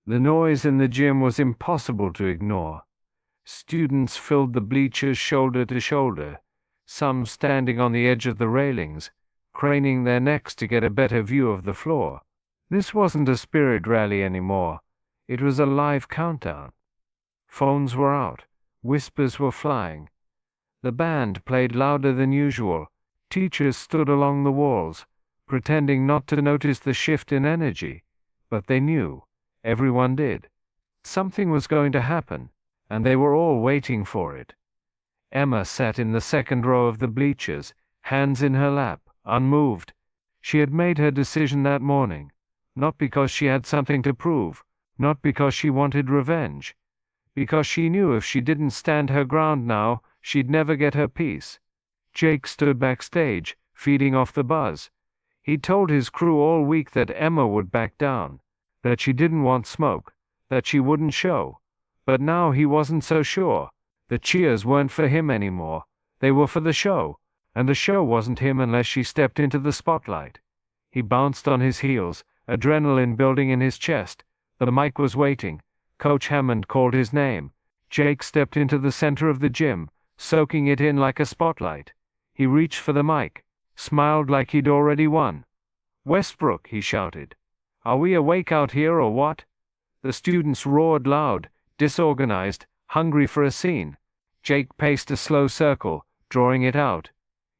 The noise in the gym was impossible to ignore. Students filled the bleachers shoulder to shoulder, some standing on the edge of the railings, craning their necks to get a better view of the floor. This wasn't a spirit rally anymore. It was a live countdown. Phones were out. Whispers were flying. The band played louder than usual. Teachers stood along the walls, pretending not to notice the shift in energy. But they knew. Everyone did. Something was going to happen, and they were all waiting for it. Emma sat in the second row of the bleachers, hands in her lap, unmoved. She had made her decision that morning, not because she had something to prove, not because she wanted revenge, because she knew if she didn't stand her ground now, she'd never get her peace. Jake stood backstage, feeding off the buzz. He'd told his crew all week that Emma would back down, that she didn't want smoke, that she wouldn't show. But now he wasn't so sure. The cheers weren't for him anymore. They were for the show, and the show wasn't him unless she stepped into the spotlight. He bounced on his heels, adrenaline building in his chest. The mic was waiting. Coach Hammond called his name. Jake stepped into the center of the gym, soaking it in like a spotlight. He reached for the mic, smiled like he'd already won. "Westbrook," he shouted. "Are we awake out here or what?" The students roared loud, disorganized, hungry for a scene. Jake paced a slow circle, drawing it out.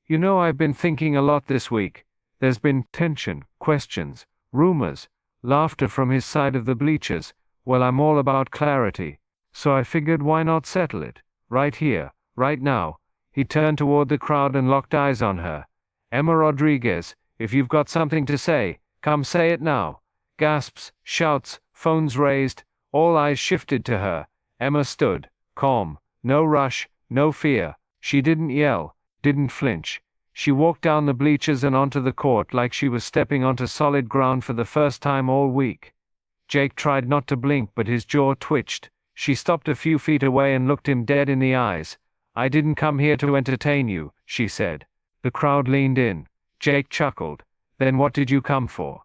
"You know, I've been thinking a lot this week. There's been tension, questions, rumors, laughter from his side of the bleachers. Well, I'm all about clarity. So I figured, why not settle it? Right here, right now." He turned toward the crowd and locked eyes on her. "Emma Rodriguez, if you've got something to say, come say it now." Gasps, shouts, phones raised, all eyes shifted to her. Emma stood, calm, no rush, no fear. She didn't yell, didn't flinch. She walked down the bleachers and onto the court like she was stepping onto solid ground for the first time all week. Jake tried not to blink, but his jaw twitched. She stopped a few feet away and looked him dead in the eyes. "I didn't come here to entertain you," she said. The crowd leaned in. Jake chuckled. "Then what did you come for?"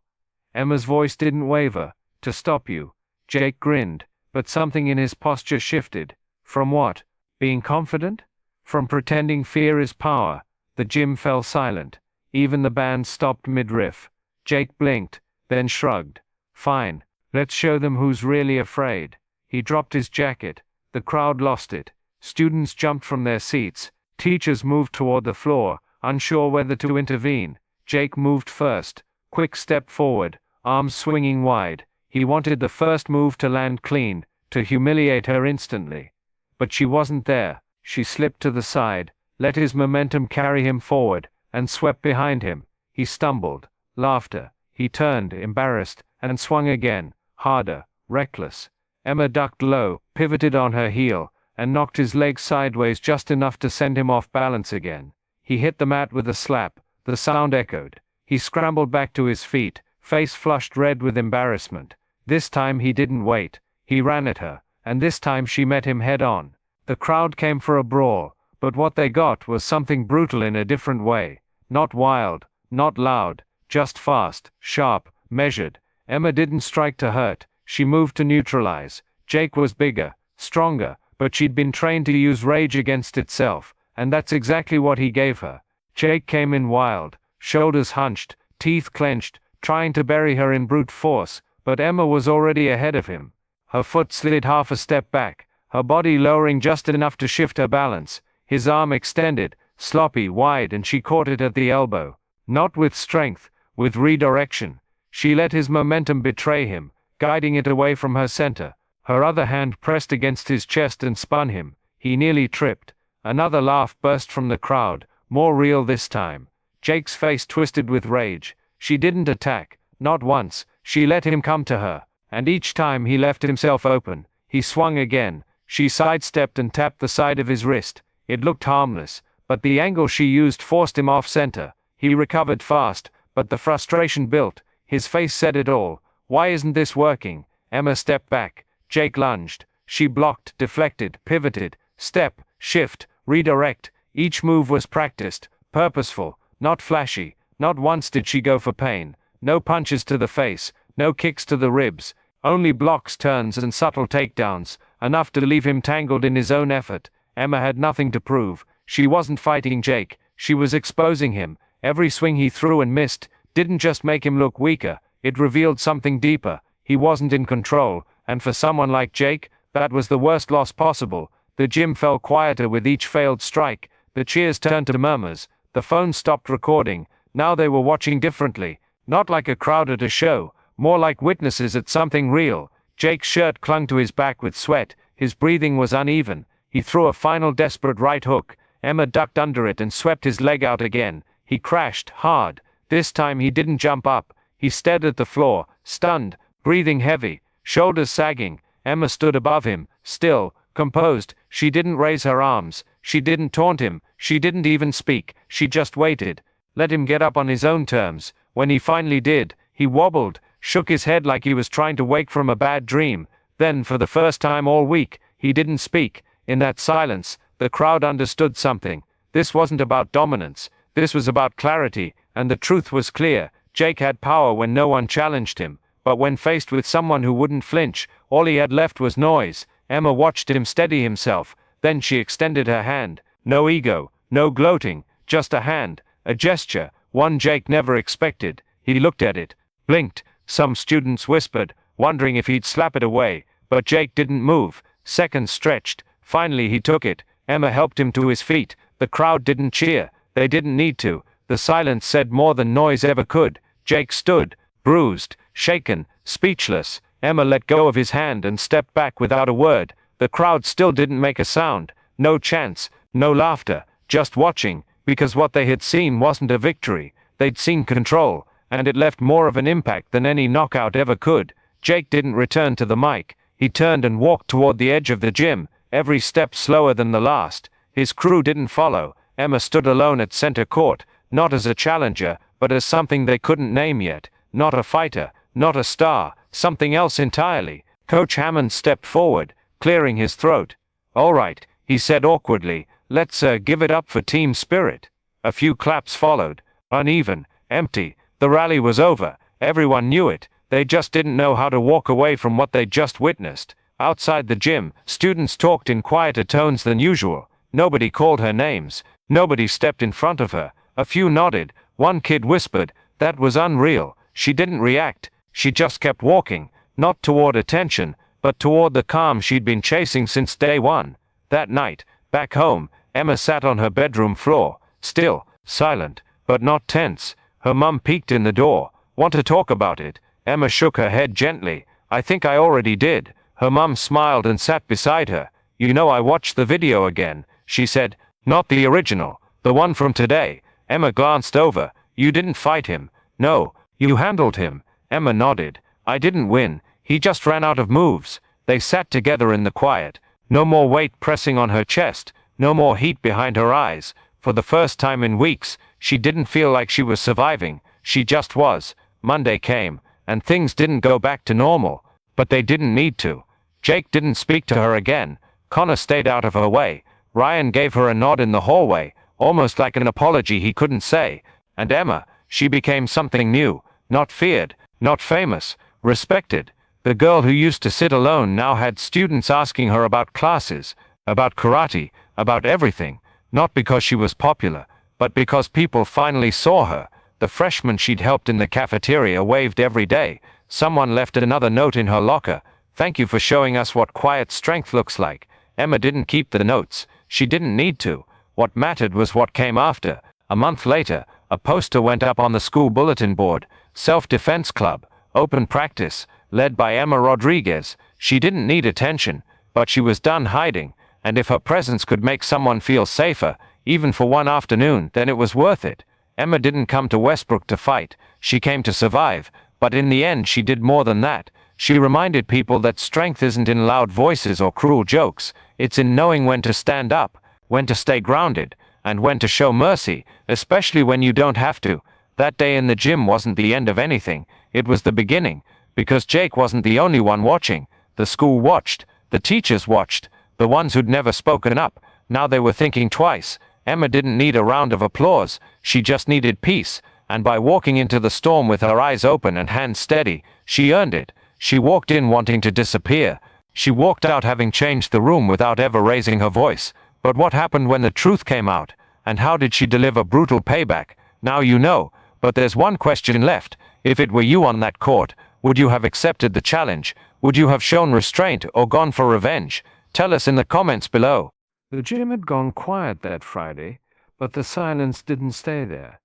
Emma's voice didn't waver. "To stop you." Jake grinned, but something in his posture shifted. From what? Being confident? From pretending fear is power. The gym fell silent. Even the band stopped mid-riff. Jake blinked, then shrugged. "Fine, let's show them who's really afraid." He dropped his jacket. The crowd lost it. Students jumped from their seats. Teachers moved toward the floor, unsure whether to intervene. Jake moved first. Quick step forward, arms swinging wide. He wanted the first move to land clean, to humiliate her instantly. But she wasn't there. She slipped to the side, let his momentum carry him forward, and swept behind him. He stumbled. Laughter. He turned, embarrassed, and swung again, harder, reckless. Emma ducked low, pivoted on her heel, and knocked his leg sideways just enough to send him off balance again. He hit the mat with a slap. The sound echoed. He scrambled back to his feet, face flushed red with embarrassment. This time he didn't wait. He ran at her, and this time she met him head on. The crowd came for a brawl, but what they got was something brutal in a different way. Not wild, not loud, just fast, sharp, measured. Emma didn't strike to hurt. She moved to neutralize. Jake was bigger, stronger, but she'd been trained to use rage against itself, and that's exactly what he gave her. Jake came in wild, shoulders hunched, teeth clenched, trying to bury her in brute force, but Emma was already ahead of him. Her foot slid half a step back, her body lowering just enough to shift her balance. His arm extended, sloppy, wide, and she caught it at the elbow. Not with strength, with redirection. She let his momentum betray him, guiding it away from her center. Her other hand pressed against his chest and spun him. He nearly tripped. Another laugh burst from the crowd, more real this time. Jake's face twisted with rage. She didn't attack, not once. She let him come to her, and each time he left himself open. He swung again. She sidestepped and tapped the side of his wrist. It looked harmless, but the angle she used forced him off center. He recovered fast, but the frustration built. His face said it all. Why isn't this working? Emma stepped back. Jake lunged. She blocked, deflected, pivoted, step, shift, redirect. Each move was practiced, purposeful, not flashy. Not once did she go for pain. No punches to the face, no kicks to the ribs. Only blocks, turns, and subtle takedowns, enough to leave him tangled in his own effort. Emma had nothing to prove. She wasn't fighting Jake. She was exposing him. Every swing he threw and missed didn't just make him look weaker. It revealed something deeper. He wasn't in control, and for someone like Jake, that was the worst loss possible. The gym fell quieter with each failed strike. The cheers turned to murmurs. The phone stopped recording. Now they were watching differently. Not like a crowd at a show, more like witnesses at something real. Jake's shirt clung to his back with sweat. His breathing was uneven. He threw a final desperate right hook. Emma ducked under it and swept his leg out again. He crashed, hard. This time he didn't jump up. He stared at the floor, stunned, breathing heavy, shoulders sagging. Emma stood above him, still, composed. She didn't raise her arms. She didn't taunt him. She didn't even speak. She just waited. Let him get up on his own terms. When he finally did, he wobbled, shook his head like he was trying to wake from a bad dream. Then, for the first time all week, he didn't speak. In that silence, the crowd understood something. This wasn't about dominance. This was about clarity, and the truth was clear. Jake had power when no one challenged him, but when faced with someone who wouldn't flinch, all he had left was noise. Emma watched him steady himself. Then she extended her hand. No ego, no gloating, just a hand, a gesture, one Jake never expected. He looked at it, blinked. Some students whispered, wondering if he'd slap it away, but Jake didn't move. Seconds stretched. Finally he took it. Emma helped him to his feet. The crowd didn't cheer. They didn't need to. The silence said more than noise ever could. Jake stood, bruised, shaken, speechless. Emma let go of his hand and stepped back without a word. The crowd still didn't make a sound. No chants, no laughter, just watching, because what they had seen wasn't a victory. They'd seen control, and it left more of an impact than any knockout ever could. Jake didn't return to the mic. He turned and walked toward the edge of the gym, every step slower than the last. His crew didn't follow. Emma stood alone at center court, not as a challenger, but as something they couldn't name yet. Not a fighter, not a star, something else entirely. Coach Hammond stepped forward, clearing his throat. "All right," he said awkwardly, "let's give it up for team spirit." A few claps followed, uneven, empty. The rally was over. Everyone knew it. They just didn't know how to walk away from what they'd just witnessed. Outside the gym, students talked in quieter tones than usual. Nobody called her names. Nobody stepped in front of her. A few nodded. One kid whispered. That was unreal. She didn't react. She just kept walking, not toward attention, but toward the calm she'd been chasing since day one. That night, back home, Emma sat on her bedroom floor, still, silent, but not tense. Her mum peeked in the door. "Want to talk about it?" Emma shook her head gently. "I think I already did." Her mum smiled and sat beside her. "You know, I watched the video again," she said. "Not the original, the one from today." Emma glanced over. "You didn't fight him." "No, you handled him." Emma nodded. "I didn't win. He just ran out of moves." They sat together in the quiet. No more weight pressing on her chest. No more heat behind her eyes. For the first time in weeks, she didn't feel like she was surviving. She just was. Monday came, and things didn't go back to normal. But they didn't need to. Jake didn't speak to her again. Connor stayed out of her way. Ryan gave her a nod in the hallway, almost like an apology he couldn't say. And Emma, she became something new. Not feared, not famous, respected. The girl who used to sit alone now had students asking her about classes, About karate, about everything, not because she was popular, but because people finally saw her. The freshman she'd helped in the cafeteria waved every day. Someone left another note in her locker. Thank you for showing us what quiet strength looks like. Emma didn't keep the notes. She didn't need to. What mattered was what came after. A month later, a poster went up on the school bulletin board. Self-Defense Club, open practice, led by Emma Rodriguez. She didn't need attention, but she was done hiding, and if her presence could make someone feel safer, even for one afternoon, then it was worth it. Emma didn't come to Westbrook to fight. She came to survive, but in the end she did more than that. She reminded people that strength isn't in loud voices or cruel jokes. It's in knowing when to stand up, when to stay grounded, and when to show mercy, especially when you don't have to. That day in the gym wasn't the end of anything. It was the beginning, because Jake wasn't the only one watching. The school watched. The teachers watched. The ones who'd never spoken up. Now they were thinking twice. Emma didn't need a round of applause. She just needed peace. And by walking into the storm with her eyes open and hands steady, she earned it. She walked in wanting to disappear. She walked out having changed the room without ever raising her voice. But what happened when the truth came out? And how did she deliver brutal payback? Now you know. But there's one question left. If it were you on that court, would you have accepted the challenge? Would you have shown restraint or gone for revenge? Tell us in the comments below. The gym had gone quiet that Friday, but the silence didn't stay there.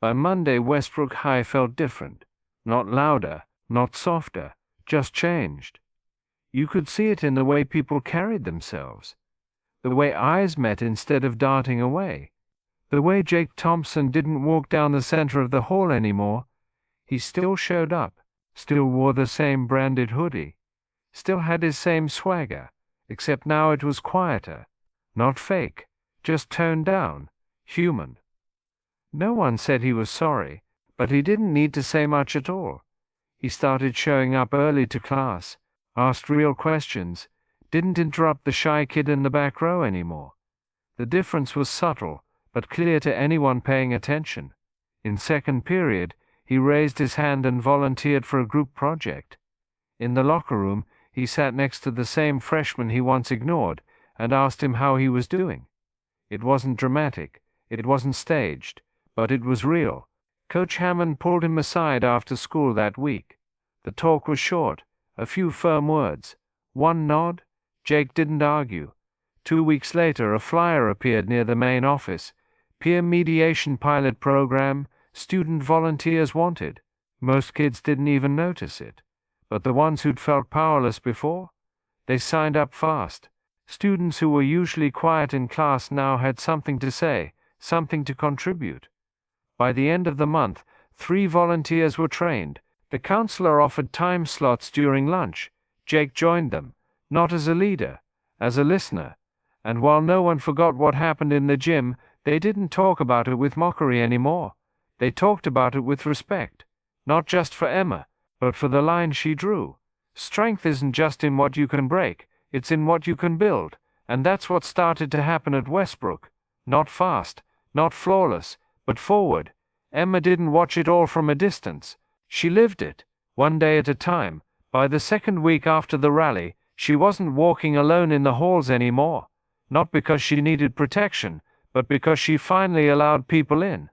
By Monday, Westbrook High felt different. Not louder, not softer, just changed. You could see it in the way people carried themselves. The way eyes met instead of darting away. The way Jake Thompson didn't walk down the center of the hall anymore. He still showed up, still wore the same branded hoodie, still had his same swagger, except now it was quieter. Not fake, just toned down, human. No one said he was sorry, but he didn't need to say much at all. He started showing up early to class, asked real questions, didn't interrupt the shy kid in the back row anymore. The difference was subtle, but clear to anyone paying attention. In second period, he raised his hand and volunteered for a group project. In the locker room, he sat next to the same freshman he once ignored and asked him how he was doing. It wasn't dramatic, it wasn't staged, but it was real. Coach Hammond pulled him aside after school that week. The talk was short, a few firm words, one nod. Jake didn't argue. 2 weeks later, a flyer appeared near the main office. Peer mediation pilot program, student volunteers wanted. Most kids didn't even notice it. But the ones who'd felt powerless before, they signed up fast. Students who were usually quiet in class now had something to say, something to contribute. By the end of the month, 3 volunteers were trained. The counselor offered time slots during lunch. Jake joined them, not as a leader, as a listener. And while no one forgot what happened in the gym, they didn't talk about it with mockery anymore. They talked about it with respect, not just for Emma, but for the line she drew. Strength isn't just in what you can break, it's in what you can build. And that's what started to happen at Westbrook. Not fast, not flawless, but forward. Emma didn't watch it all from a distance. She lived it, one day at a time. By the second week after the rally, she wasn't walking alone in the halls anymore. Not because she needed protection, but because she finally allowed people in.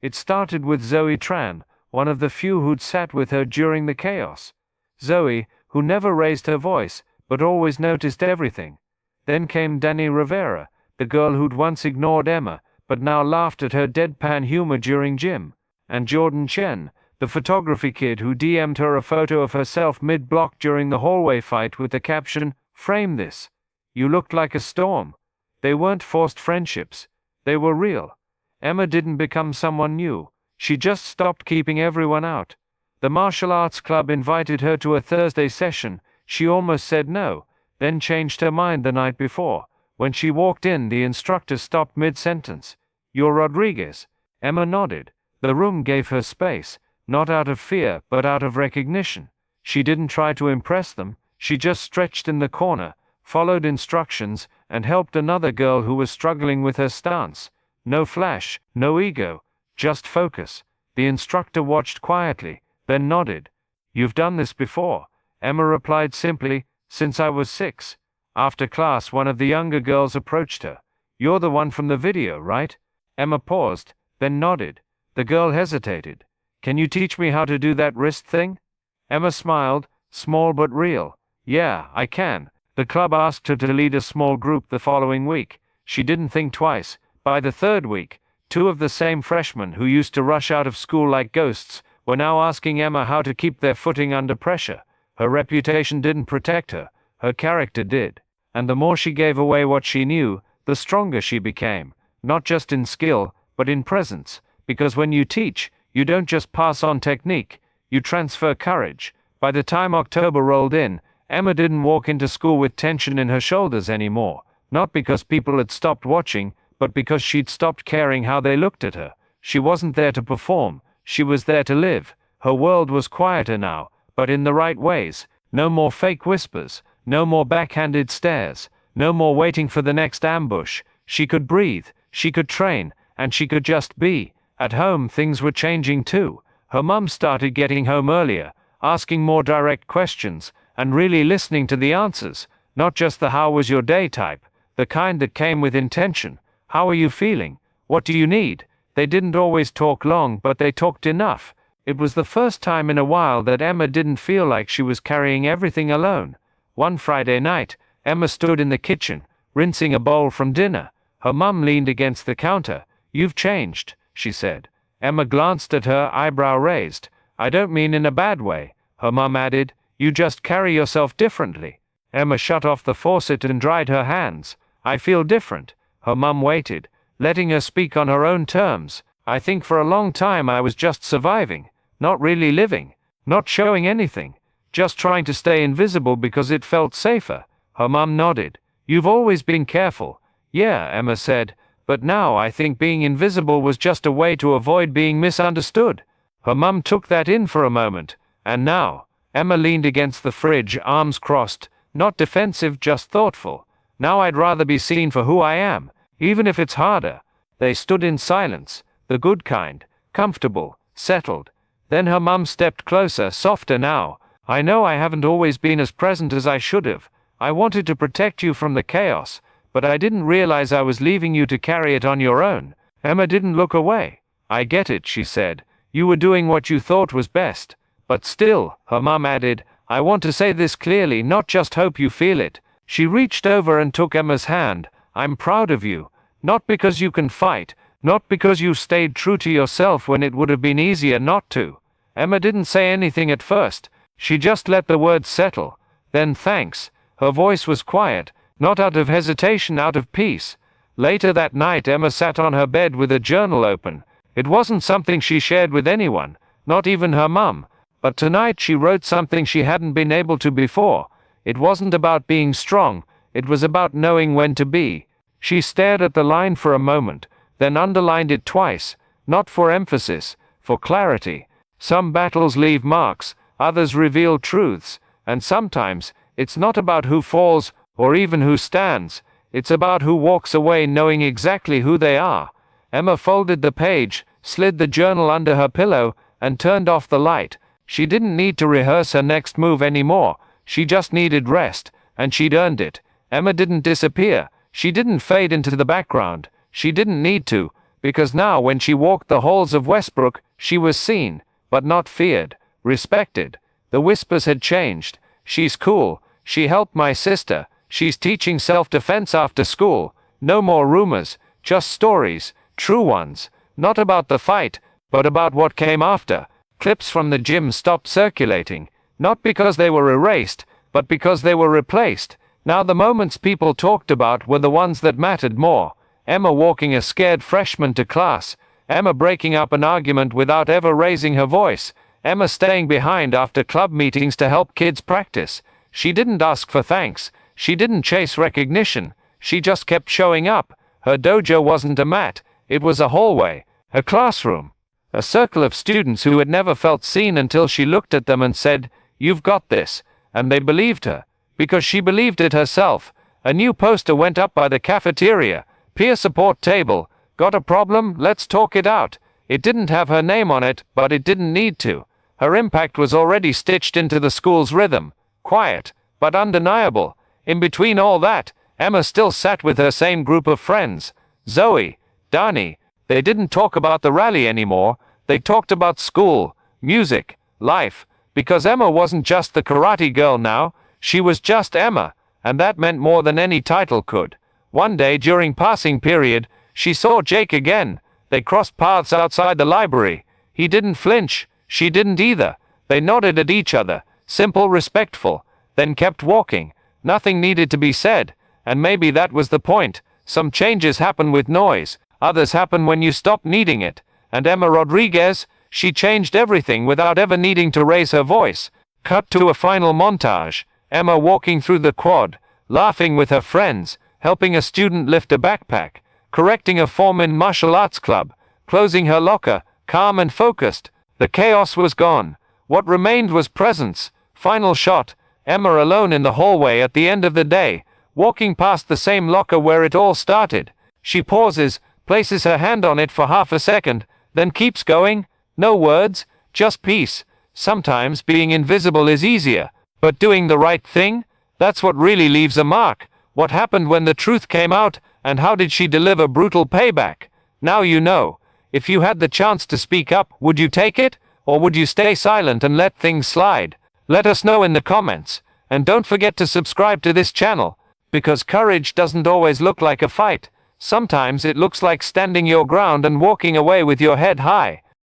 It started with Zoe Tran, one of the few who'd sat with her during the chaos. Zoe, who never raised her voice, but always noticed everything. Then came Danny Rivera, the girl who'd once ignored Emma, but now laughed at her deadpan humor during gym. And Jordan Chen, the photography kid who DM'd her a photo of herself mid-block during the hallway fight with the caption, "Frame this. You looked like a storm." They weren't forced friendships. They were real. Emma didn't become someone new. She just stopped keeping everyone out. The martial arts club invited her to a Thursday session. She almost said no, then changed her mind the night before. When she walked in, the instructor stopped mid-sentence. "You're Rodriguez." Emma nodded. The room gave her space, not out of fear, but out of recognition. She didn't try to impress them. She just stretched in the corner, followed instructions, and helped another girl who was struggling with her stance. No flash, no ego, just focus. The instructor watched quietly, then nodded. "You've done this before." Emma replied simply, "Since I was 6. After class, one of the younger girls approached her. "You're the one from the video, right?" Emma paused, then nodded. The girl hesitated. "Can you teach me how to do that wrist thing?" Emma smiled, small but real. "Yeah, I can." The club asked her to lead a small group the following week. She didn't think twice. By the third week, two of the same freshmen who used to rush out of school like ghosts were now asking Emma how to keep their footing under pressure. Her reputation didn't protect her. Her character did. And the more she gave away what she knew, the stronger she became. Not just in skill, but in presence. Because when you teach, you don't just pass on technique, you transfer courage. By the time October rolled in, Emma didn't walk into school with tension in her shoulders anymore. Not because people had stopped watching, but because she'd stopped caring how they looked at her. She wasn't there to perform, she was there to live. Her world was quieter now, but in the right ways. No more fake whispers, no more backhanded stares, no more waiting for the next ambush. She could breathe, she could train, and she could just be. At home, things were changing too. Her mum started getting home earlier, asking more direct questions, and really listening to the answers, not just the "how was your day" type, the kind that came with intention. "How are you feeling? What do you need?" They didn't always talk long, but they talked enough. It was the first time in a while that Emma didn't feel like she was carrying everything alone. One Friday night, Emma stood in the kitchen, rinsing a bowl from dinner. Her mum leaned against the counter. "You've changed," she said. Emma glanced at her, eyebrow raised. "I don't mean in a bad way," her mum added. "You just carry yourself differently." Emma shut off the faucet and dried her hands. "I feel different." Her mum waited, letting her speak on her own terms. "I think for a long time I was just surviving, not really living, not showing anything, just trying to stay invisible because it felt safer." Her mum nodded. "You've always been careful." "Yeah," Emma said, "but now I think being invisible was just a way to avoid being misunderstood." Her mum took that in for a moment. "And now?" Emma leaned against the fridge, arms crossed, not defensive, just thoughtful. "Now I'd rather be seen for who I am, even if it's harder." They stood in silence, the good kind, comfortable, settled. Then her mum stepped closer, softer now. "I know I haven't always been as present as I should have. I wanted to protect you from the chaos, but I didn't realize I was leaving you to carry it on your own." Emma didn't look away. "I get it," she said. "You were doing what you thought was best. But still," her mum added, "I want to say this clearly, not just hope you feel it." She reached over and took Emma's hand. "I'm proud of you. Not because you can fight, not because you stayed true to yourself when it would have been easier not to." Emma didn't say anything at first. She just let the words settle. Then thanks. Her voice was quiet, not out of hesitation, out of peace. Later that night, Emma sat on her bed with a journal open. It wasn't something she shared with anyone, not even her mum. But tonight she wrote something she hadn't been able to before. It wasn't about being strong, it was about knowing when to be. She stared at the line for a moment, then underlined it twice, not for emphasis, for clarity. Some battles leave marks, others reveal truths, and sometimes, it's not about who falls, or even who stands, it's about who walks away knowing exactly who they are. Emma folded the page, slid the journal under her pillow, and turned off the light. She didn't need to rehearse her next move anymore. She just needed rest, and she'd earned it. Emma didn't disappear. She didn't fade into the background. She didn't need to, because now when she walked the halls of Westbrook, she was seen, but not feared, respected. The whispers had changed. "She's cool. She helped my sister. She's teaching self-defense after school." No more rumors, just stories, true ones. Not about the fight, but about what came after. Clips from the gym stopped circulating. Not because they were erased, but because they were replaced. Now the moments people talked about were the ones that mattered more. Emma walking a scared freshman to class. Emma breaking up an argument without ever raising her voice. Emma staying behind after club meetings to help kids practice. She didn't ask for thanks. She didn't chase recognition. She just kept showing up. Her dojo wasn't a mat. It was a hallway. A classroom. A circle of students who had never felt seen until she looked at them and said, "You've got this." And they believed her. Because she believed it herself. A new poster went up by the cafeteria. "Peer support table. Got a problem? Let's talk it out." It didn't have her name on it, but it didn't need to. Her impact was already stitched into the school's rhythm. Quiet, but undeniable. In between all that, Emma still sat with her same group of friends. Zoe, Dani. They didn't talk about the rally anymore. They talked about school, music, life, because Emma wasn't just the karate girl now, she was just Emma, and that meant more than any title could. One day during passing period, she saw Jake again. They crossed paths outside the library. He didn't flinch, she didn't either. They nodded at each other, simple, respectful, then kept walking. Nothing needed to be said, and maybe that was the point. Some changes happen with noise, others happen when you stop needing it. And Emma Rodriguez, she changed everything without ever needing to raise her voice. Cut to a final montage. Emma walking through the quad, laughing with her friends, helping a student lift a backpack, correcting a form in martial arts club, closing her locker, calm and focused. The chaos was gone. What remained was presence. Final shot. Emma alone in the hallway at the end of the day, walking past the same locker where it all started. She pauses, places her hand on it for half a second, then keeps going. No words, just peace. Sometimes being invisible is easier, but doing the right thing? That's what really leaves a mark. What happened when the truth came out, and how did she deliver brutal payback? Now you know. If you had the chance to speak up, would you take it? Or would you stay silent and let things slide? Let us know in the comments. And don't forget to subscribe to this channel, because courage doesn't always look like a fight. Sometimes it looks like standing your ground and walking away with your head high.